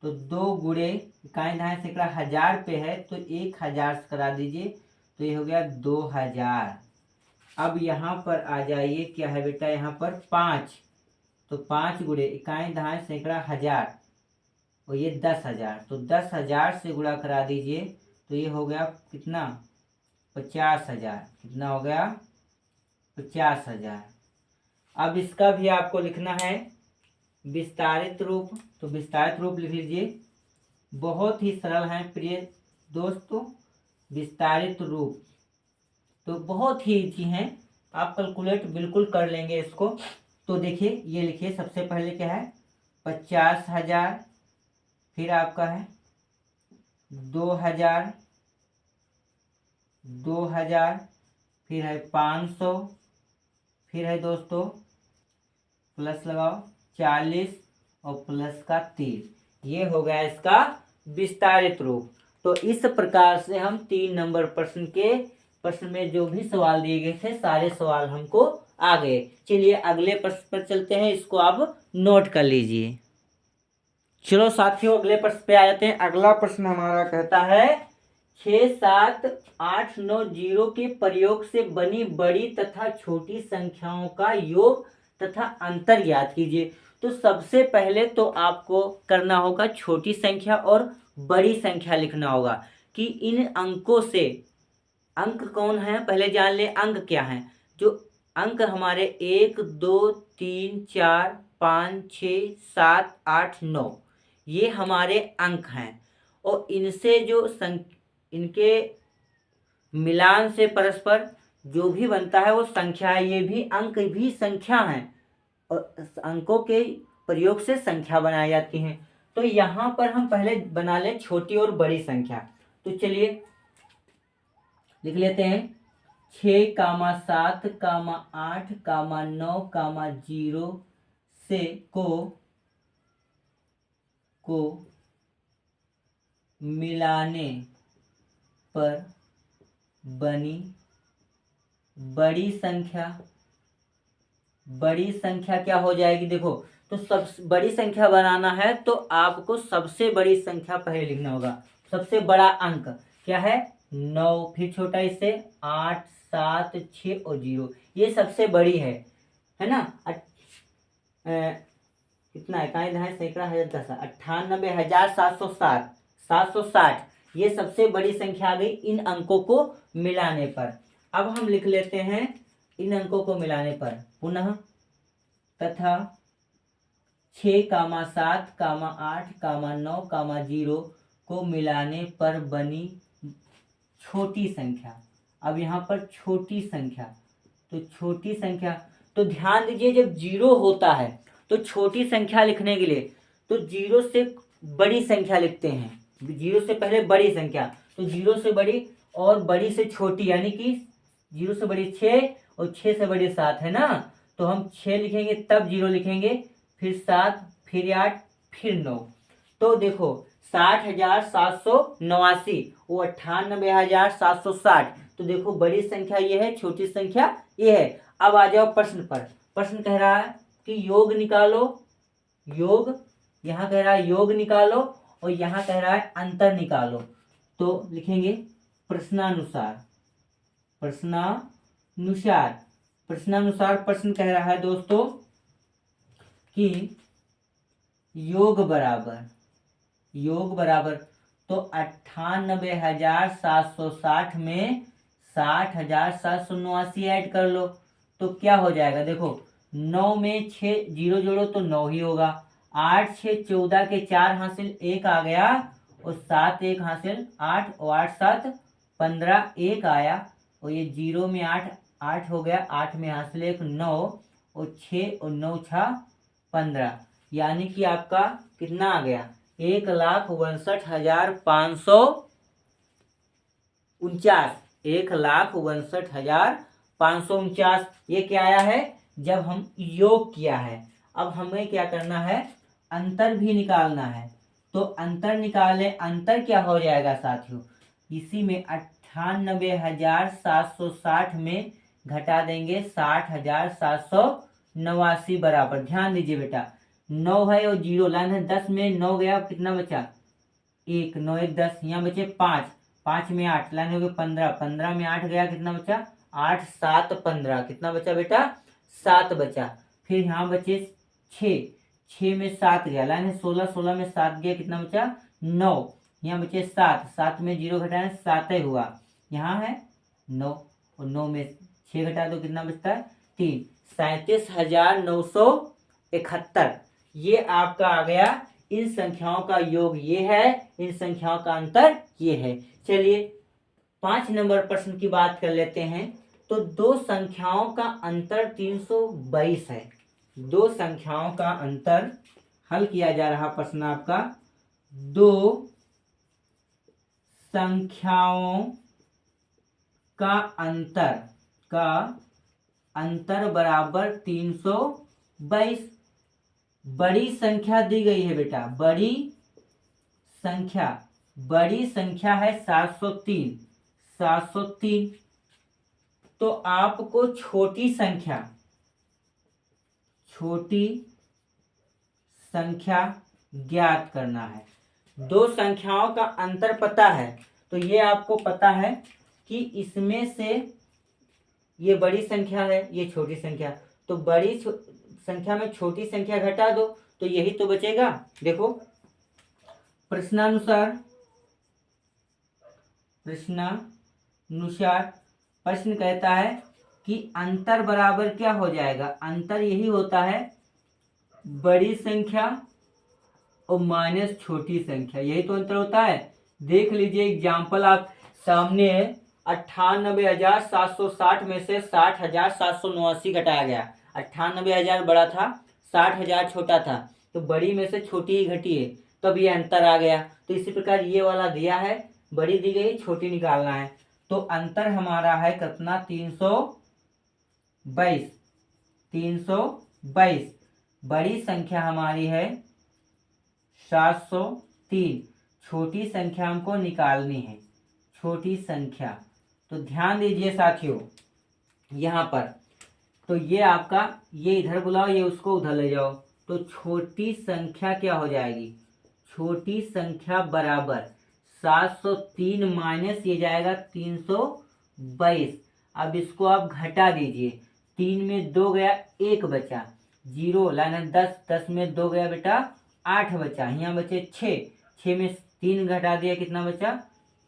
तो 2 गुणे इकाई दहाई सैकड़ा 1000 पे है, तो 1000 से करा दीजिए, तो ये हो गया 2000। अब यहाँ पर आ जाइए, क्या है बेटा? यहाँ पर 5, तो 5 गुणे इकाई दहाई सैकड़ा 1000 और ये 10,000, तो 10,000 से गुणा करा दीजिए, तो ये हो गया कितना? 50,000। कितना हो गया? 50,000। अब इसका भी आपको लिखना है विस्तारित रूप। तो विस्तारित रूप लिख लीजिए। बहुत ही सरल है प्रिय दोस्तों, विस्तारित रूप तो बहुत ही इजी है, आप कैलकुलेट बिल्कुल कर लेंगे इसको। तो देखिए, ये लिखिए, सबसे पहले क्या है? 50,000, फिर आपका है 2,000, 2,000, फिर है 500, फिर है दोस्तों प्लस लगाओ 40 और प्लस का 30। ये हो गया इसका विस्तारित रूप। तो इस प्रकार से हम 3 नंबर प्रश्न में जो भी सवाल दिए गए थे, सारे सवाल हमको आ गए। चलिए अगले प्रश्न पर चलते हैं, इसको आप नोट कर लीजिए। चलो साथियों, अगले प्रश्न पे आ जाते हैं। अगला प्रश्न हमारा कहता है 6 7 8 9 जीरो के प्रयोग से बनी बड़ी तथा छोटी संख्याओं का योग तथा अंतर ज्ञात कीजिए। तो सबसे पहले तो आपको करना होगा छोटी संख्या और बड़ी संख्या लिखना होगा कि इन अंकों से, अंक कौन है पहले जान ले, अंक क्या है। जो अंक हमारे 1 2 3 4 5 6 7 8 9 ये हमारे अंक हैं, और इनसे जो इनके मिलान से परस्पर जो भी बनता है वो संख्या है। ये भी अंक भी संख्या हैं, और अंकों के प्रयोग से संख्या बनाई जाती हैं। तो यहाँ पर हम पहले बना लें छोटी और बड़ी संख्या। तो चलिए लिख लेते हैं 6 कामा 7 कामा 8 कामा 9 कामा 0 से को मिलाने पर बनी बड़ी संख्या। बड़ी संख्या क्या हो जाएगी, देखो तो सब बड़ी संख्या बनाना है तो आपको सबसे बड़ी संख्या पहले लिखना होगा। सबसे बड़ा अंक क्या है 9, फिर छोटा इससे 8 7 6 और 0, ये सबसे बड़ी है ना। कितना है, कहाँ है, सैकड़ा हजार दस 98,760 760, ये सबसे बड़ी संख्या आ गई इन अंकों को मिलाने पर। अब हम लिख लेते हैं इन अंकों को मिलाने पर पुनः तथा 6 कामा 7 कामा 8 कामा 9 कामा 0 को मिलाने पर बनी छोटी संख्या। अब यहाँ पर छोटी संख्या, तो छोटी संख्या, तो ध्यान दीजिए जब 0 होता है तो छोटी संख्या लिखने के लिए तो 0 से बड़ी संख्या लिखते हैं। 0 से पहले बड़ी संख्या, तो 0 से बड़ी और बड़ी से छोटी, यानी कि 0 से बड़ी 6 और 6 से बड़ी 7 है ना। तो हम 6 लिखेंगे तब 0 लिखेंगे, फिर 7 फिर 8 फिर 9। तो देखो 60,789 वो 98,760। तो देखो बड़ी संख्या ये है, छोटी संख्या ये है। अब आ जाओ प्रश्न पर। प्रश्न कह रहा है कि योग निकालो, योग, यहाँ कह रहा है योग निकालो और यहाँ कह रहा है अंतर निकालो। तो लिखेंगे प्रश्नानुसार। प्रश्नानुसार प्रश्नानुसार प्रश्न कह रहा है दोस्तों कि योग बराबर तो 98,760 में 60,789 ऐड कर लो तो क्या हो जाएगा। देखो 9 में 6 0 जोड़ो तो 9 ही होगा। 8 6 14 के 4 हासिल 1 आ गया, और 7 1 हासिल 8, और 8 7 15 1 आया, और ये 0 में 8 8 हो गया, 8 में हासिल 1 9, और 6 और 9 6 15, यानी कि आपका कितना आ गया 1,62,549। 1,62,549 ये क्या आया है जब हम योग किया है। अब हमें क्या करना है, अंतर भी निकालना है। तो अंतर निकालें, अंतर क्या हो जाएगा साथियों, इसी में 98,760 में घटा देंगे 60,789 बराबर। ध्यान दीजिए बेटा 9 है और 0 लाइन है, 10 में 9 गया, कितना बचा 1, 9 1 10, यहाँ बचे 5, 5 में 8 लाइन हो गई 15, 15 में 8 गया, कितना बचा 8 7 15, कितना बचा बेटा 7 बचा। फिर यहाँ बचे 6, 6 में 7 गया, लाइन है 16, 16 में 7 गया, कितना बचा 9, यहाँ बचे 7, 7 में 0 घटाए 7 ही हुआ, यहाँ है 9, और 9 में 6 घटा दो कितना बचता है 3, 37,971। ये आपका आ गया। इन संख्याओं का योग ये है, इन संख्याओं का अंतर ये है। चलिए 5 नंबर प्रश्न की बात कर लेते हैं। तो दो संख्याओं का अंतर 322 है। दो संख्याओं का अंतर हल किया जा रहा प्रश्न आपका, दो संख्याओं का अंतर बराबर 322। बड़ी संख्या दी गई है बेटा, बड़ी संख्या है 703। तो आपको छोटी संख्या ज्ञात करना है। दो संख्याओं का अंतर पता है, तो तो ये आपको पता है कि इसमें से ये बड़ी संख्या है, ये छोटी संख्या, तो बड़ी संख्या में छोटी संख्या घटा दो तो यही तो बचेगा। देखो प्रश्नानुसार प्रश्न कहता है कि अंतर बराबर क्या हो जाएगा, अंतर यही होता है बड़ी संख्या और माइनस छोटी संख्या, यही तो अंतर होता है। देख लीजिए एग्जाम्पल आप सामने है, 98,760 में से 60,789 घटाया गया। 98,000 बड़ा था, 60,000 छोटा था, तो बड़ी में से छोटी ही घटी है, तब ये अंतर आ गया। तो इसी प्रकार ये वाला दिया है, बड़ी दी गई, छोटी निकालना है। तो अंतर हमारा है कितना, 322। 322 बड़ी संख्या हमारी है 703, छोटी संख्या हमको निकालनी है, छोटी संख्या। तो ध्यान दीजिए साथियों यहाँ पर, तो ये आपका, ये इधर बुलाओ, ये उसको उधर ले जाओ, तो छोटी संख्या क्या हो जाएगी, छोटी संख्या बराबर 703 माइनस ये जाएगा 322। अब इसको आप घटा दीजिए, 3 में 2 गया, 1 बचा, 0 लाइन 10, 10 में 2 गया बेटा 8 बचा, यहाँ बचे 6, 6 में 3 घटा दिया, कितना बचा,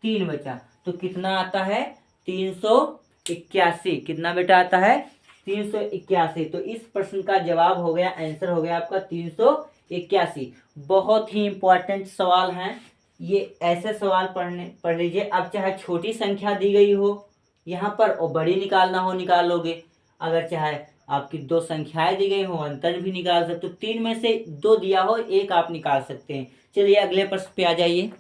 3 बचा। तो कितना आता है, 381। कितना बेटा आता है, 381। तो इस प्रश्न का जवाब हो गया, आंसर हो गया आपका 381। बहुत ही इंपॉर्टेंट सवाल है ये, ऐसे सवाल पढ़ लीजिए। अब चाहे छोटी संख्या दी गई हो यहाँ पर और बड़ी निकालना हो, निकाल लोगे। अगर चाहे आपकी 2 संख्याएं दी गई हो, अंतर भी निकाल सकते हो। 3 में से 2 दिया हो, 1 आप निकाल सकते हैं। चलिए अगले प्रश्न पे आ जाइए।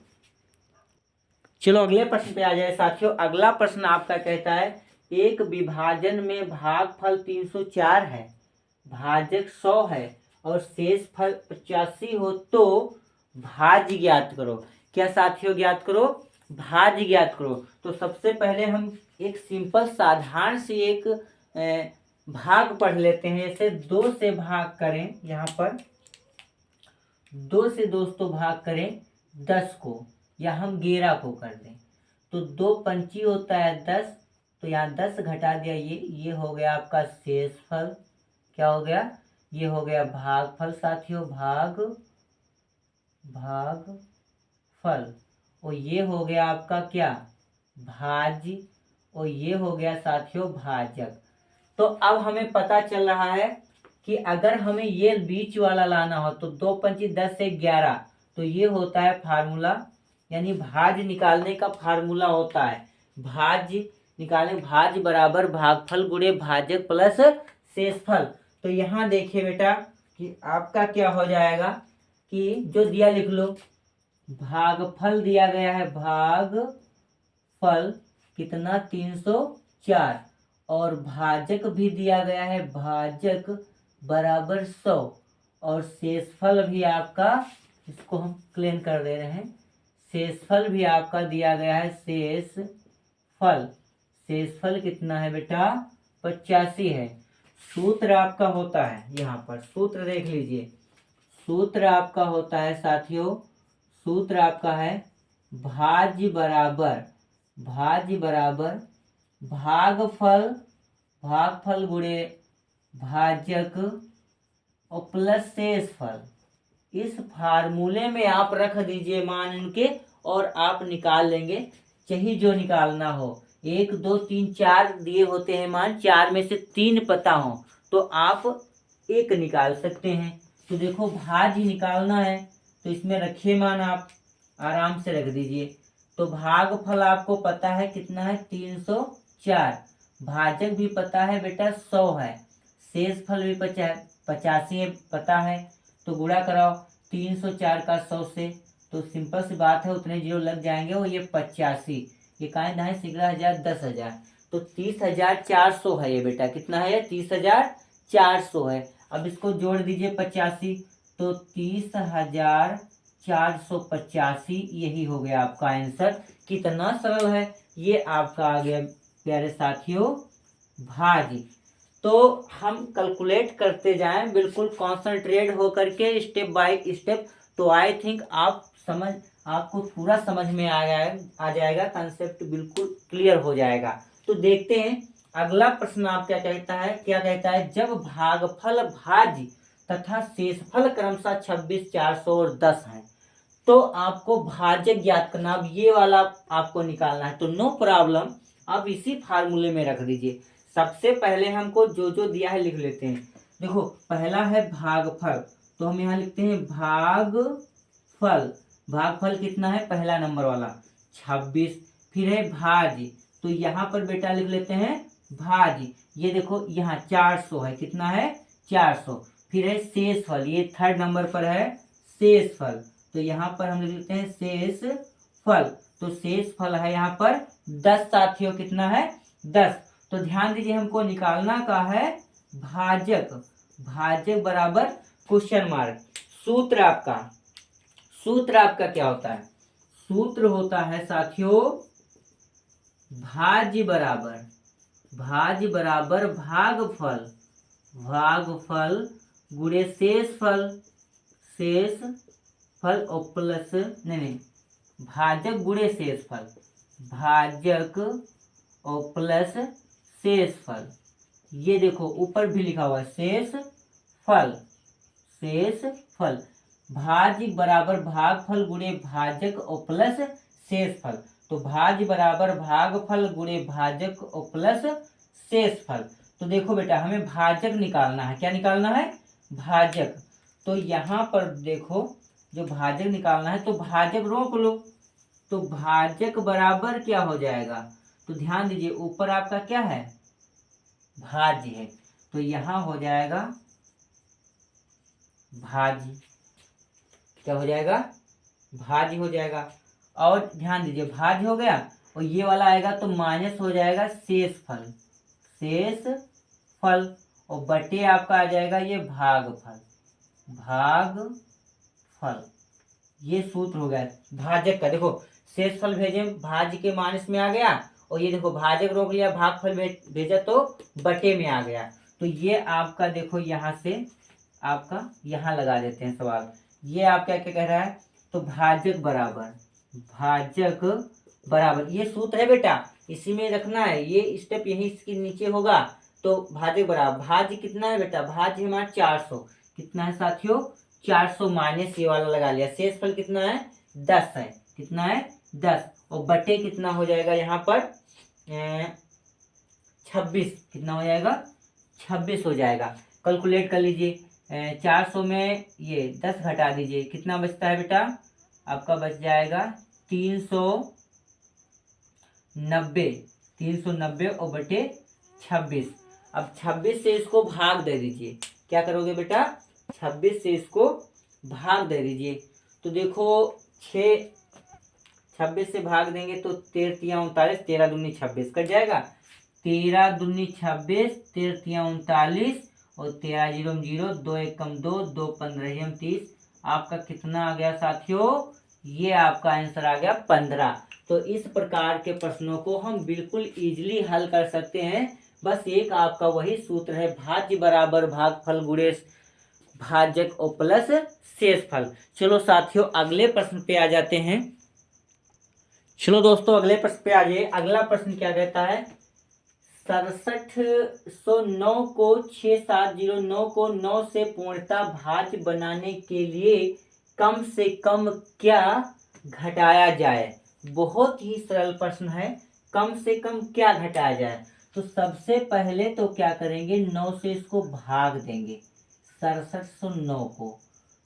चलो अगले प्रश्न पे आ जाए साथियों। अगला प्रश्न आपका कहता है, एक विभाजन में भागफल 304 है, भाजक 100 है और शेष फल 85 हो, तो भाज्य ज्ञात करो। क्या साथियों ज्ञात करो, भाज्य ज्ञात करो। तो सबसे पहले हम एक सिंपल साधारण सी एक भाग पढ़ लेते हैं। इसे 2 से भाग करें, यहाँ पर 2 से दोस्तों भाग करें 10 को, या हम 11 को कर दें, तो 2 पंची होता है 10, तो यहाँ 10 घटा दिया, ये हो गया आपका शेषफल। क्या हो गया, ये हो गया भागफल साथियों, भागफल। और ये हो गया आपका क्या, भाज्य, और ये हो गया साथियों भाजक। तो अब हमें पता चल रहा है कि अगर हमें ये बीच वाला लाना हो तो 2 पंची 10 से 11, तो ये होता है फार्मूला, यानी भाज्य निकालने का फार्मूला होता है। भाज्य निकालने, भाज्य बराबर भागफल गुणे भाजक प्लस शेषफल। तो यहाँ देखिए बेटा कि आपका क्या हो जाएगा कि जो दिया लिख लो, भागफल दिया गया है, भागफल कितना 304, और भाजक भी दिया गया है, भाजक बराबर 100, और शेषफल भी आपका, इसको हम क्लीन कर दे रहे हैं, शेषफल भी आपका दिया गया है, शेषफल कितना है बेटा 85 है। सूत्र आपका होता है, यहाँ पर सूत्र देख लीजिए, सूत्र आपका होता है साथियों, सूत्र आपका है भाज्य बराबर भागफल गुणे भाजक और प्लस शेषफल। इस फार्मूले में आप रख दीजिए मान इनके, और आप निकाल लेंगे, चाहे जो निकालना हो। 1 2 3 4 दिए होते हैं मान, 4 में से 3 पता हो तो आप 1 निकाल सकते हैं। तो देखो भाज्य निकालना है, तो इसमें रखिए मान, आप आराम से रख दीजिए। तो भागफल आपको पता है कितना है 304, भाजक भी पता है बेटा 100 है, शेषफल भी 85 पता है। तो गुणा कराओ 304 का 100 से, तो सिंपल सी बात है, उतने जीरो लग जाएंगे, और ये 85, ये कहाँ है 11,000 10,000, तो 30,400 है ये बेटा। कितना है, 30,400 है। अब इसको जोड़ दीजिए 85, तो 30,485, यही हो गया आपका आंसर। कितना सरल है, ये आपका आ गया प्यारे साथियों भाज्य। तो हम कैलकुलेट करते जाएं, बिल्कुल कॉन्सेंट्रेट होकर के, स्टेप बाय स्टेप। तो आई थिंक आप आपको पूरा समझ में आ जाएगा, कंसेप्ट बिल्कुल क्लियर हो जाएगा। तो देखते हैं अगला प्रश्न आप क्या कहता है, जब भागफल भाज्य तथा शेषफल क्रमशः 26, 400 और 10 है तो आपको भाजक ज्ञात करना। अब ये वाला आपको निकालना है, तो नो प्रॉब्लम, आप इसी फार्मूले में रख दीजिए। सबसे पहले हमको जो जो दिया है लिख लेते हैं। देखो पहला है भागफल, तो हम यहाँ लिखते हैं भागफल। भागफल कितना है, पहला नंबर वाला 26। फिर है भाज्य, तो यहाँ पर बेटा लिख लेते हैं भाज्य। ये देखो यहाँ 400 है, कितना है 400। फिर है शेषफल, ये थर्ड नंबर पर है शेषफल, तो यहाँ पर हम लिख लेते हैं शेषफल। तो शेषफल है यहाँ पर 10 साथियों, कितना है 10। तो ध्यान दीजिए हमको निकालना का है भाजक। भाजक बराबर क्वेश्चन मार्क। सूत्र आपका क्या होता है, सूत्र होता है साथियों भाज्य बराबर भागफल, भागफल गुणे शेषफल, शेषफल और प्लस नहीं भाजक गुणे शेषफल, भाजक और प्लस शेषफल। ये देखो ऊपर भी लिखा हुआ है शेषफल, शेषफल। भाज्य बराबर भागफल गुणे भाजक और प्लस शेषफल, तो भाज्य बराबर भागफल गुणे भाजक और प्लस शेषफल। तो देखो बेटा हमें भाजक निकालना है, क्या निकालना है भाजक। तो यहाँ पर देखो जो भाजक निकालना है, तो भाजक रोक लो, तो भाजक बराबर क्या हो जाएगा, तो ध्यान दीजिए ऊपर आपका क्या है भाज्य है, तो यहाँ हो जाएगा भाज्य, क्या हो जाएगा भाज्य हो जाएगा। और ध्यान दीजिए भाज्य हो गया, और ये वाला आएगा तो माइनस हो जाएगा शेषफल, शेषफल, और बटे आपका आ जाएगा ये भागफल, भागफल। ये सूत्र हो गया भाजक का। देखो शेषफल भेजे भाज्य के माइनस में आ गया, और ये देखो भाजक रोक लिया, भागफल भेजा तो बटे में आ गया। तो ये आपका देखो यहाँ से आपका यहाँ लगा देते हैं सवाल। ये आपका क्या कह रहा है, तो भाजक बराबर ये सूत्र है बेटा, इसी में रखना है, ये स्टेप यही इसके नीचे होगा। तो भाजक बराबर भाज्य कितना है बेटा, भाज्य हमारा 400, कितना है साथियों 400 माइनस ये वाला लगा लिया। शेषफल कितना है 10 है, कितना है 10, और बटे कितना हो जाएगा यहाँ पर 26, कितना हो जाएगा 26 हो जाएगा। कैलकुलेट कर लीजिए 400 में ये 10 घटा दीजिए, कितना बचता है बेटा, आपका बच जाएगा 390 और बटे 26। अब 26 से इसको भाग दे दीजिए, क्या करोगे बेटा 26 से इसको भाग दे दीजिए। तो देखो 26 से भाग देंगे तो 13 तिया 39, 13 दूनी 26 कट जाएगा, 13 दूनी 26, 13 तिया 39 और 13 जीरो 0, 2 1 कम 2, 2 15 30। आपका कितना आ गया साथियों, ये आपका आंसर आ गया 15। तो इस प्रकार के प्रश्नों को हम बिल्कुल इजीली हल कर सकते हैं। बस एक आपका वही सूत्र है भाज्य बराबर भागफल गुणे भाजक और प्लस शेषफल। चलो साथियों अगले प्रश्न पे आ जाते हैं। चलो दोस्तों अगले प्रश्न पे आ जाइए। अगला प्रश्न क्या कहता है, 6709 को 6709 को 9 से पूर्णतः भाज्य बनाने के लिए कम से कम क्या घटाया जाए। बहुत ही सरल प्रश्न है, कम से कम क्या घटाया जाए। तो सबसे पहले तो क्या करेंगे 9 से इसको भाग देंगे, 6709 को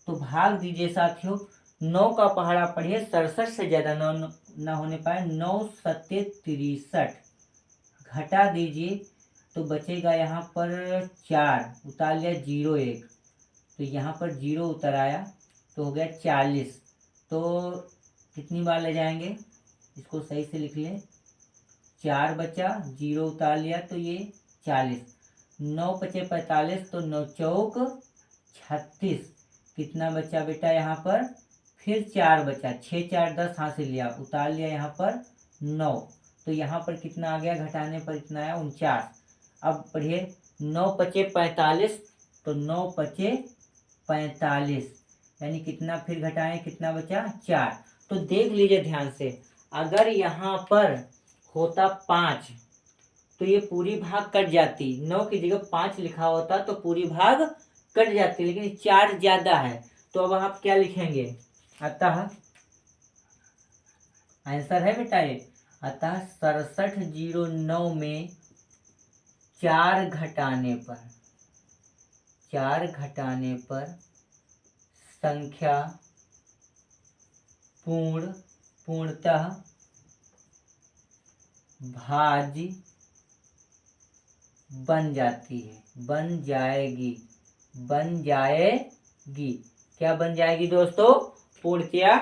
तो भाग दीजिए साथियों। 9 का पहाड़ा पढ़िए, 67 से ज्यादा न होने पाए, 9 सत्ते 63 घटा दीजिए तो बचेगा यहाँ पर 4, उतार लिया 0 1, तो यहाँ पर 0 उतर आया तो हो गया 40। तो कितनी बार ले जाएंगे, इसको सही से लिख लें, 4 बचा, 0 उतार लिया तो ये 40, 9 पचे 45, तो 9 चौक 36, कितना बचा बेटा यहाँ पर, फिर 4 बचा, 6 4 10 हाथ से लिया, उतार लिया यहाँ पर 9, तो यहाँ पर कितना आ गया, घटाने पर इतना आया 49। अब पढ़िए 9 पचे 45, तो 9 पचे 45, यानी कितना फिर घटाएं, कितना बचा 4, तो देख लीजिए ध्यान से, अगर यहाँ पर होता 5 तो ये पूरी भाग कट जाती, 9 की जगह 5 लिखा होता तो पूरी भाग कट जाती, लेकिन 4 ज्यादा है। तो अब आप क्या लिखेंगे, अतः आंसर है बेटा ये, अतः 6709 में 4 घटाने पर संख्या पूर्णतः भाज्य बन जाएगी। क्या बन जाएगी दोस्तों, पूर्णतया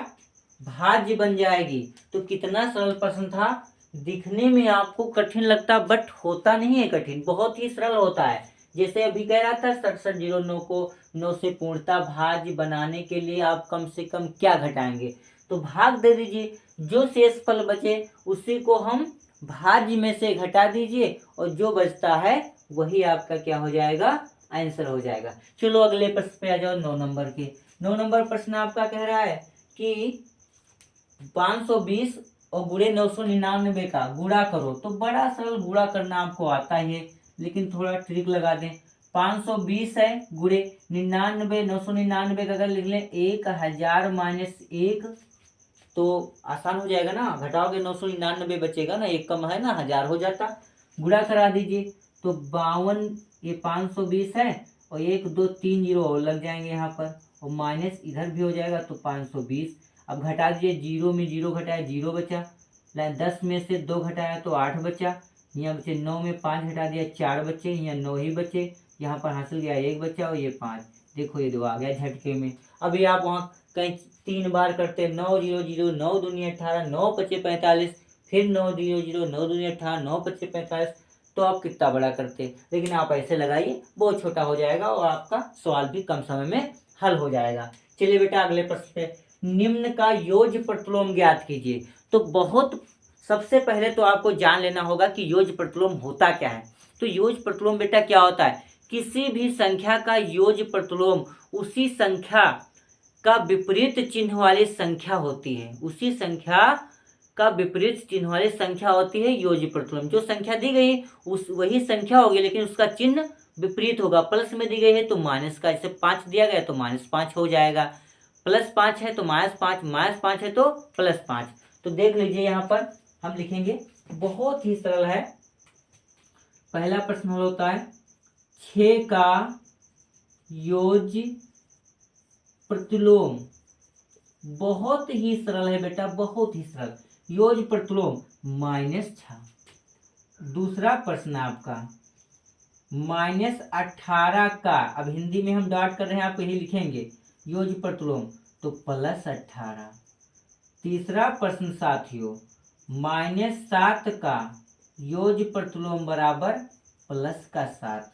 भाज्य बन जाएगी। तो कितना सरल प्रश्न था, दिखने में आपको कठिन लगता बट होता नहीं है कठिन, बहुत ही सरल होता है। जैसे अभी कह रहा था 6709 को 9 से पूर्णतः भाज्य बनाने के लिए आप कम से कम क्या घटाएंगे, तो भाग दे दीजिए, जो शेषफल बचे उसी को हम भाज्य में से घटा दीजिए और जो बचता है वही आपका क्या हो जाएगा, आंसर हो जाएगा। चलो अगले प्रश्न पे आ जाओ, 9 नंबर के। 9 नंबर प्रश्न आपका कह रहा है कि 520 और गुणे 999 का गुणा करो। तो बड़ा सरल गुणा करना आपको आता ही है, लेकिन थोड़ा ट्रिक लगा दें। 520 है गुणे 99, 999 का अगर लिख लें 1000 माइनस 1 तो आसान हो जाएगा ना, घटाओगे 999 बचेगा ना, एक कम है ना, 1000 हो जाता। गुणा करा दीजिए तो 52, ये 520 है और 1 2 3 जीरो और लग जाएंगे यहाँ पर, और माइनस इधर भी हो जाएगा तो 520। अब घटा दीजिए, जीरो में जीरो घटाया 0 बचा, 10 में से 2 घटाया तो 8 बचा, यहाँ बचे 9 में 5 घटा दिया 4 बचे, यहाँ 9 ही बचे, यहाँ पर हासिल गया 1 बचा और ये 5, देखो ये 2 आ गया झटके में। अभी आप वहाँ कहीं 3 बार करते, 9 0 0, 9 दूनी 18, 9 पचे 45, फिर 9 0 0, 9 दूनी 18, 9 पचे 45, तो आप कितना बड़ा करते, लेकिन आप ऐसे लगाइए बहुत छोटा हो जाएगा और आपका सवाल भी कम समय में हल हो जाएगा। चलिए बेटा अगले प्रश्न पे, निम्न का योज्य प्रतिलोम ज्ञात कीजिए। तो बहुत सबसे पहले तो आपको जान लेना होगा कि योज्य प्रतिलोम होता क्या है। तो योज्य प्रतिलोम बेटा क्या होता है, किसी भी संख्या का योज्य प्रतिलोम उसी संख्या का विपरीत चिन्ह वाली संख्या होती है, उसी संख्या का विपरीत चिन्ह वाली संख्या होती है योज्य प्रतिलोम। जो संख्या दी गई उस वही संख्या होगी, लेकिन उसका चिन्ह विपरीत होगा। प्लस में दी गई है तो माइनस का, जैसे 5 दिया गया तो -5 हो जाएगा, +5 है तो -5, -5 है तो +5। तो देख लीजिए यहाँ पर हम लिखेंगे, बहुत ही सरल है। पहला प्रश्न होता है 6 का योज्य प्रतिलोम, बहुत ही सरल है बेटा, बहुत ही सरल, योज्य प्रतिलोम -6। दूसरा प्रश्न आपका -18 का, अब हिंदी में हम डॉट कर रहे हैं, आप यही लिखेंगे योज्य प्रतिलोम तो +18। तीसरा प्रश्न साथियों -7 का योज्य प्रतिलोम बराबर +7।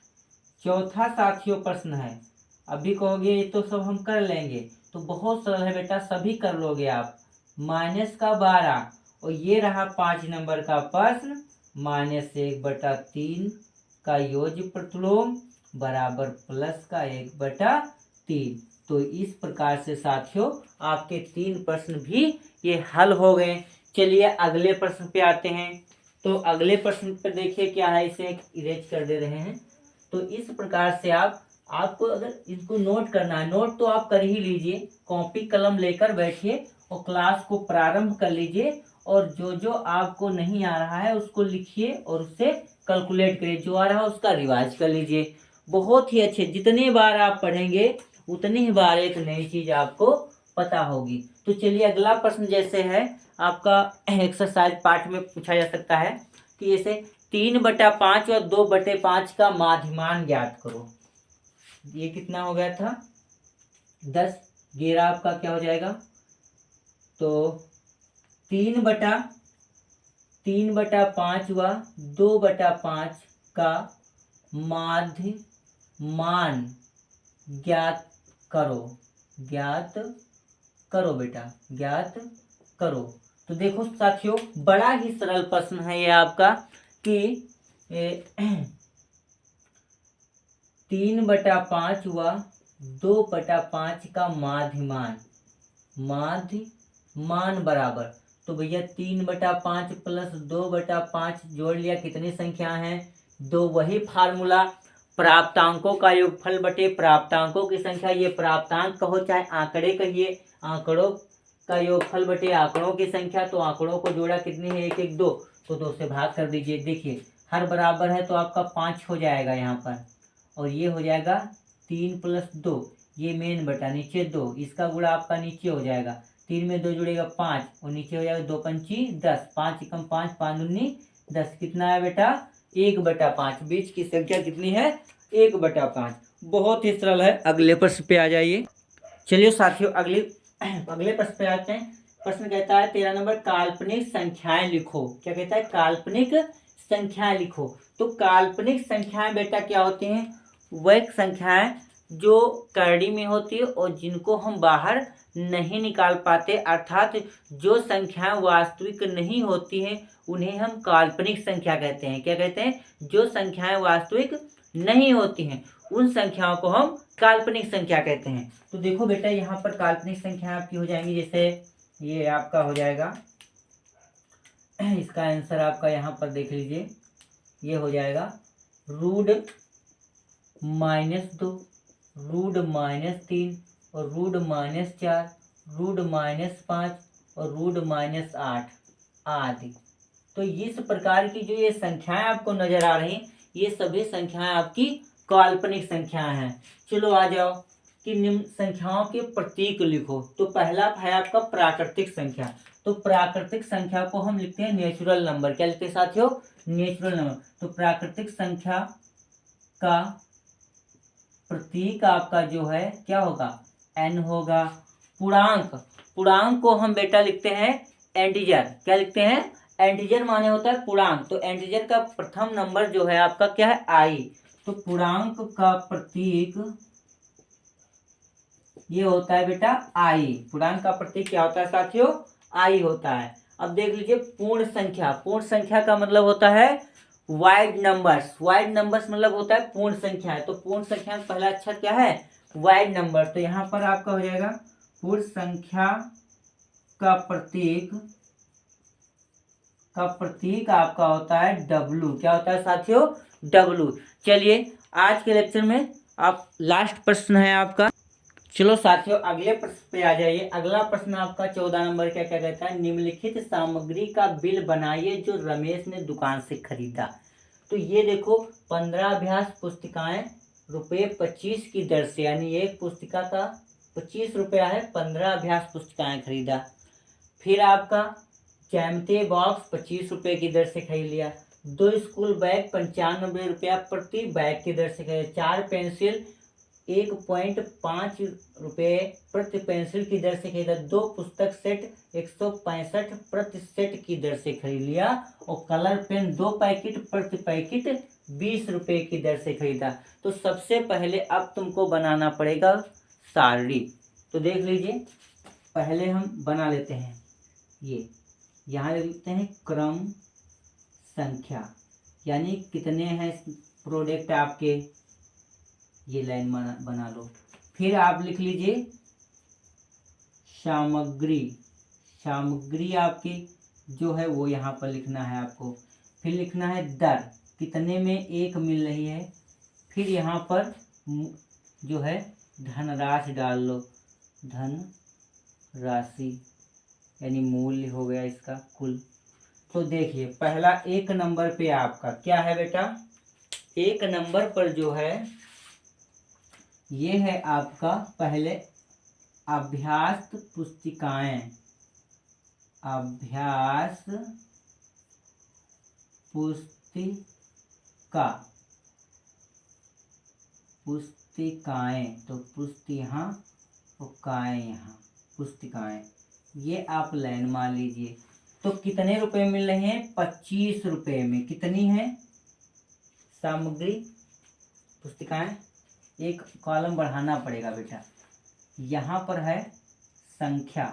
चौथा साथियों प्रश्न है, अभी कहोगे ये तो सब हम कर लेंगे, तो बहुत सरल है बेटा, सभी कर लोगे आप। -12 और ये रहा 5 नंबर का प्रश्न, -1/3 का योज्य प्रतिलोम बराबर +1/3। तो इस प्रकार से साथियों आपके 3 प्रश्न भी ये हल हो गए। चलिए अगले प्रश्न पे आते हैं। तो अगले प्रश्न पे देखिए क्या है, इसे इरेज कर दे रहे हैं। तो इस प्रकार से आपको अगर इसको नोट करना है, नोट तो आप कर ही लीजिए, कॉपी कलम लेकर बैठिए और क्लास को प्रारंभ कर लीजिए, और जो जो आपको नहीं आ रहा है उसको लिखिए और उससे कैलकुलेट करिए, जो आ रहा है उसका रिवाइज कर लीजिए। बहुत ही अच्छे, जितने बार आप पढ़ेंगे उतनी ही बार एक नई चीज आपको पता होगी। तो चलिए अगला प्रश्न जैसे है आपका एक्सरसाइज पार्ट में पूछा जा सकता है कि जैसे 3/5 और 2/5 का माध्यमान ज्ञात करो। ये कितना हो गया था 10, घेरा आपका क्या हो जाएगा, तो 3/5 व 2/5 का माध्यमान ज्ञात करो बेटा, ज्ञात करो। तो देखो साथियों बड़ा ही सरल प्रश्न है ये आपका कि 3/5 व 2/5 का माध्यमान मान बराबर। तो भैया 3/5 प्लस 2/5 जोड़ लिया, कितनी संख्या है? 2। वही फार्मूला, प्राप्तांकों का योगफल बटे प्राप्तांकों की संख्या। ये प्राप्तांक कहो चाहे आंकड़े कहिए, आंकड़ों का योगफल बटे आंकड़ों की संख्या। तो आंकड़ों को जोड़ा कितनी है? 1 1 2। तो 2 से भाग कर दीजिए। देखिए हर बराबर है तो आपका 5 हो जाएगा यहाँ पर, और ये हो जाएगा 3 प्लस 2, ये मेन बटा नीचे 2, इसका गुणा आपका नीचे हो जाएगा। 3 में 2 जुड़ेगा 5, और नीचे हो जाएगा 2 पंची 10, 5 एकम 5, 5 दूनी 10। कितना है बेटा? 1/5। बीच की संख्या कितनी है? 1/5। बहुत ही सरल है। अगले प्रश्न पे आ जाइए। चलिए साथियों अगले प्रश्न पे आते हैं। प्रश्न कहता है 13 नंबर, काल्पनिक संख्याएं लिखो। क्या कहता है? काल्पनिक संख्याएं लिखो। तो काल्पनिक संख्याएं बेटा क्या होती हैं? वह संख्याएं जो करड़ी में होती है और जिनको हम बाहर नहीं निकाल पाते, अर्थात जो संख्याएं वास्तविक नहीं होती हैं उन्हें हम काल्पनिक संख्या कहते हैं। क्या कहते हैं? जो संख्याएं वास्तविक नहीं होती हैं उन संख्याओं को हम काल्पनिक संख्या कहते हैं। तो देखो बेटा यहाँ पर काल्पनिक संख्या आपकी हो जाएंगी, जैसे ये आपका हो जाएगा, इसका आंसर आपका यहाँ पर देख लीजिए, ये हो जाएगा रूट -2, रूट -3, और रूट -4, रूट -5, और रूट -8 आदि। तो इस प्रकार की जो ये संख्याएं आपको नजर आ रही, ये सभी संख्याएं आपकी काल्पनिक संख्याएं हैं। चलो आ जाओ कि निम्न संख्याओं के प्रतीक लिखो। तो पहला है आपका प्राकृतिक संख्या। तो प्राकृतिक संख्या को हम लिखते हैं नेचुरल नंबर। क्या लिखते हैं साथियों? Natural number. तो प्राकृतिक संख्या का प्रतीक आपका जो है क्या होगा? n होगा। पूर्णांक, पूर्णांक को हम बेटा लिखते हैं एंटीजर। क्या लिखते हैं? एंटीजर माने होता है पूर्णांक। तो एंटीजर का प्रथम नंबर जो है आपका क्या है? i। तो पूर्णांक का प्रतीक ये होता है बेटा i। पूर्णांक का प्रतीक क्या होता है साथियों? i होता है। अब देख लीजिए पूर्ण संख्या। पूर्ण संख्या का मतलब होता है वाइड नंबर्स। वाइड नंबर्स मतलब होता है पूर्ण संख्या है। तो पूर्ण संख्या का पहला अक्षर क्या है? Wide number. तो यहाँ पर आपका हो जाएगा पूर्ण संख्या का प्रतीक आपका होता है W। क्या होता है साथियों? W। चलिए आज के लेक्चर में आप लास्ट प्रश्न है आपका। चलो साथियों अगले प्रश्न पे आ जाइए। अगला प्रश्न आपका 14 नंबर क्या क्या कहता है? निम्नलिखित सामग्री का बिल बनाइए जो रमेश ने दुकान से खरीदा। तो ये देखो 15 अभ्यास पुस्तिकाएं ₹25 की दर से, यानी एक पुस्तिका का 25 रुपया है, 15 अभ्यास पुस्तिकाएं खरीदा। फिर आपका ज्यामिति बॉक्स 25 रुपये की दर से खरीद लिया। 2 स्कूल बैग 95 रुपया प्रति बैग की दर से खरीदा। 4 पेंसिल 1.5 रुपये प्रति पेंसिल की दर से खरीदा। 2 पुस्तक सेट 165 प्रति सेट की दर से खरीद लिया। और कलर पेन 2 पैकेट प्रति पैकेट 20 रुपये की दर से खरीदा। तो सबसे पहले अब तुमको बनाना पड़ेगा सारणी। तो देख लीजिए पहले हम बना लेते हैं। ये यहाँ लिखते हैं क्रम संख्या, यानी कितने हैं प्रोडक्ट आपके, ये लाइन बना लो। फिर आप लिख लीजिए सामग्री। सामग्री आपकी जो है वो यहाँ पर लिखना है आपको। फिर लिखना है दर, कितने में एक मिल रही है। फिर यहाँ पर जो है धनराशि डाल लो। धन राशि यानी मूल्य हो गया इसका कुल। तो देखिए पहला 1 नंबर पे आपका क्या है बेटा? 1 नंबर पर जो है ये है आपका पहले अभ्यास पुस्तिकाएं। अभ्यास पुस्तिकाएं। तो पुस्ति यहाँ और काएं यहाँ, पुस्तिकाएं। ये आप लाइन मान लीजिए। तो कितने रुपए मिल रहे हैं? 25 रुपये में। कितनी है सामग्री पुस्तिकाएं? एक कॉलम बढ़ाना पड़ेगा बेटा। यहाँ पर है संख्या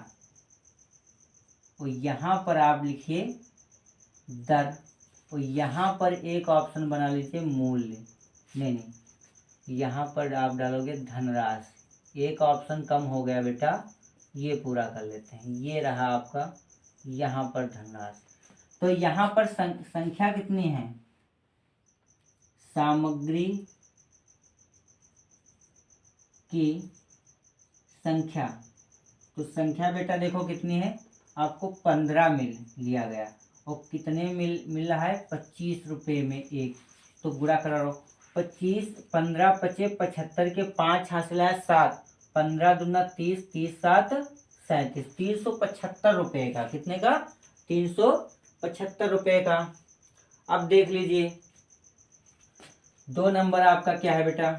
और यहाँ पर आप लिखिए दर, और यहाँ पर एक ऑप्शन बना लीजिए मूल्य। नहीं, यहाँ पर आप डालोगे धनराशि। एक ऑप्शन कम हो गया बेटा, ये पूरा कर लेते हैं। ये रहा आपका यहाँ पर धनराशि। तो यहाँ पर संख्या कितनी है, सामग्री की संख्या। तो संख्या बेटा देखो कितनी है, आपको 15 मिल लिया गया और कितने मिल रहा है, 25 रुपये में एक। तो गुणा करा लो, 25 15 पचे 75 के 5 हासिल है 7, 15 दूना 30, 30 7 37, 375 रुपये का। कितने का, 375 रुपये का। अब देख लीजिए 2 नंबर आपका क्या है बेटा,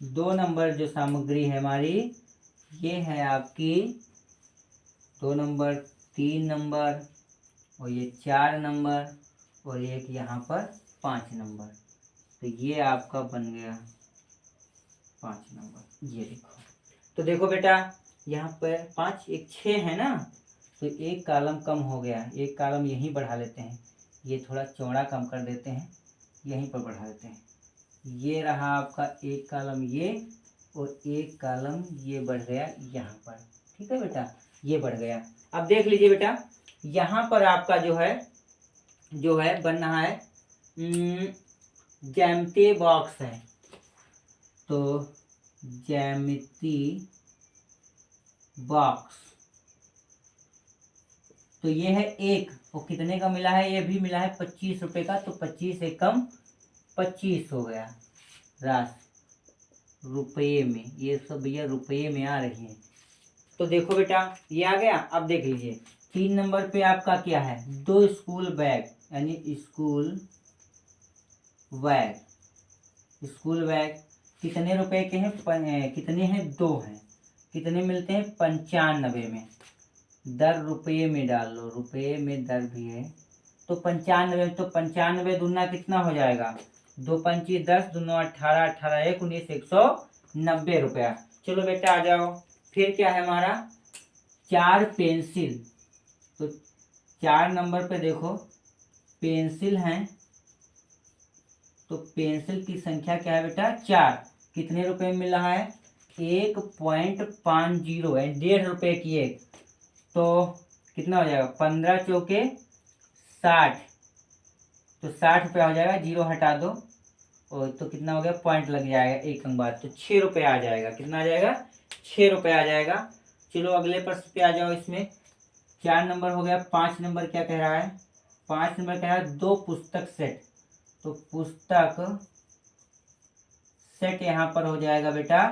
2 नंबर जो सामग्री है हमारी, ये है आपकी 2 नंबर, 3 नंबर और ये 4 नंबर और एक यहाँ पर 5 नंबर। तो ये आपका बन गया 5 नंबर। ये देखो, तो देखो बेटा यहाँ पर 5 1 6 है ना, तो एक कॉलम कम हो गया, एक कॉलम यहीं बढ़ा लेते हैं, ये थोड़ा चौड़ा कम कर देते हैं, यहीं पर बढ़ा देते हैं। ये रहा आपका एक कॉलम ये, और एक कॉलम ये बढ़ गया यहाँ पर। ठीक है बेटा, ये बढ़ गया। अब देख लीजिए बेटा यहाँ पर आपका जो है बन रहा है ज्यामिति बॉक्स है। तो ज्यामिति बॉक्स, तो ये है एक, और कितने का मिला है, ये भी मिला है 25 रुपये का। तो 25 से कम 25 हो गया राशि रुपये में। ये सब भैया रुपये में आ रही है। तो देखो बेटा ये आ गया। अब देख लीजिए 3 नंबर पे आपका क्या है, 2 स्कूल बैग, यानी स्कूल बैग। स्कूल बैग कितने रुपए के हैं, कितने हैं, 2 हैं। कितने मिलते हैं, 95 में। दर रुपये में डाल लो, रुपये में दर भी है तो 95। तो 95 दूना कितना हो जाएगा, 2 पंची 10, दूना 18, 18 1 19, 190 रुपया। चलो बेटा आ जाओ। फिर क्या है हमारा, 4 पेंसिल। तो 4 नंबर पे देखो पेंसिल हैं, तो पेंसिल की संख्या क्या है बेटा, 4। कितने रुपए में मिल रहा है, 1.50 है, 1.5 रुपये की एक। तो कितना हो जाएगा, 15 चौके 60, तो 60 रुपया हो जाएगा, 0 हटा दो और तो कितना हो गया, पॉइंट लग जाएगा एक अंक बाद, तो 6 रुपये आ जाएगा। कितना आ जाएगा, 6 रुपये आ जाएगा। चलो अगले प्रश्न पे आ जाओ। इसमें 4 नंबर हो गया। 5 नंबर क्या कह रहा है, 5 नंबर कह रहा है 2 पुस्तक सेट। तो पुस्तक सेट यहाँ पर हो जाएगा बेटा,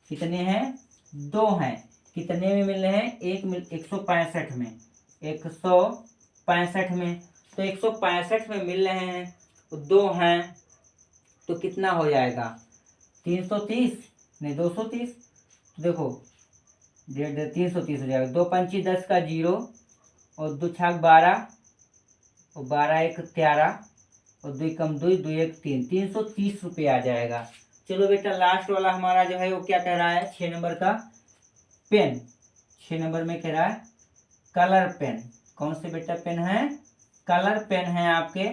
कितने हैं, 2 हैं। कितने में मिल रहे हैं, 165 में, 165 में। तो 165 में मिल रहे हैं, 2 हैं, तो कितना हो जाएगा, 330 नहीं 230। तो देखो 330 हो जाएगा। 2 पंची 10 का 0 और 2 छाक 12 और 12 1 13 और 2 कम 2 2 1 3, 330 रुपये आ जाएगा। चलो बेटा लास्ट वाला हमारा जो है वो क्या कह रहा है, 6 नंबर का पेन। 6 नंबर में कह रहा है कलर पेन। कौन से बेटा पेन है, कलर पेन है आपके।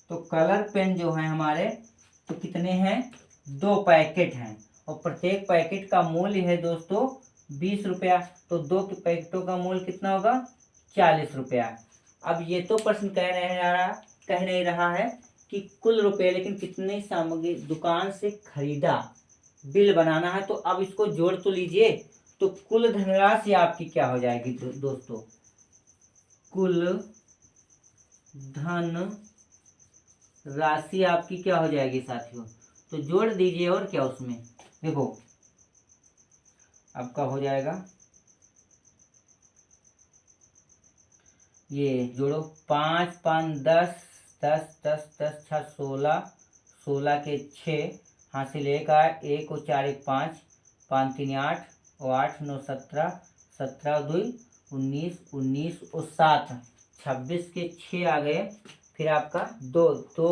तो कलर पेन जो है हमारे, तो कितने हैं, 2 पैकेट हैं और प्रत्येक पैकेट का मूल्य है दोस्तों 20 रुपया। तो 2 के पैकेटों का मूल्य कितना होगा, 40 रुपया। अब ये तो प्रश्न कह नहीं रहा है कि कुल रुपए, लेकिन कितनी सामग्री दुकान से खरीदा, बिल बनाना है। तो अब इसको जोड़ तो लीजिए। तो कुल धनराशि आपकी क्या हो जाएगी दोस्तों, कुल धन राशि आपकी क्या हो जाएगी साथियों, तो जोड़ दीजिए। और क्या उसमें देखो आपका हो जाएगा, ये जोड़ो 5 5 10 10 10 10 6 16, 16 के 6 हासिल 1 आए, 1 और 4 1 5, 5 3 8 और 8 9 17, 17 2 19, 19 और 7 26 के 6 आ गए। फिर आपका 2 2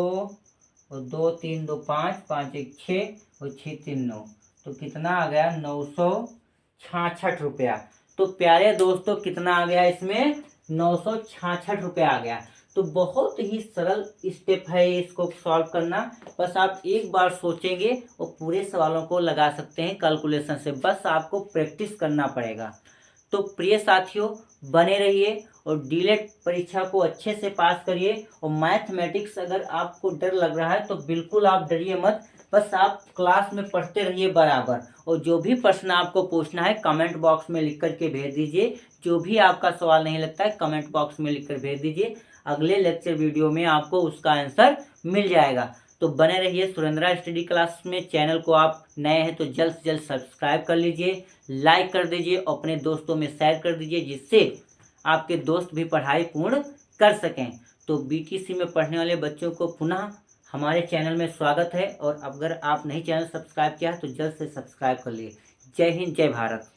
और 2 3 2 5, 5 1 6 और 6 3 9, तो कितना आ गया, 966 रुपया। तो प्यारे दोस्तों कितना आ गया इसमें, 966 रुपये आ गया। तो बहुत ही सरल स्टेप है इसको सॉल्व करना। बस आप एक बार सोचेंगे और पूरे सवालों को लगा सकते हैं कैलकुलेशन से, बस आपको प्रैक्टिस करना पड़ेगा। तो प्रिय साथियों, बने रहिए और डीलेट परीक्षा को अच्छे से पास करिए। और मैथमेटिक्स अगर आपको डर लग रहा है तो बिल्कुल आप डरिए मत, बस आप क्लास में पढ़ते रहिए बराबर। और जो भी प्रश्न आपको पूछना है कमेंट बॉक्स में लिख करके भेज दीजिए। जो भी आपका सवाल नहीं लगता है कमेंट बॉक्स में लिख कर भेज दीजिए, अगले लेक्चर वीडियो में आपको उसका आंसर मिल जाएगा। तो बने रहिए सुरेंद्रा स्टडी क्लास में। चैनल को आप नए हैं तो जल्द से जल्द सब्सक्राइब कर लीजिए, लाइक कर दीजिए, अपने दोस्तों में शेयर कर दीजिए, जिससे आपके दोस्त भी पढ़ाई पूर्ण कर सकें। तो बीटीसी में पढ़ने वाले बच्चों को पुनः हमारे चैनल में स्वागत है। और अगर आप नहीं चैनल सब्सक्राइब किया तो जल्द से सब्सक्राइब कर लिए। जय हिंद, जय भारत।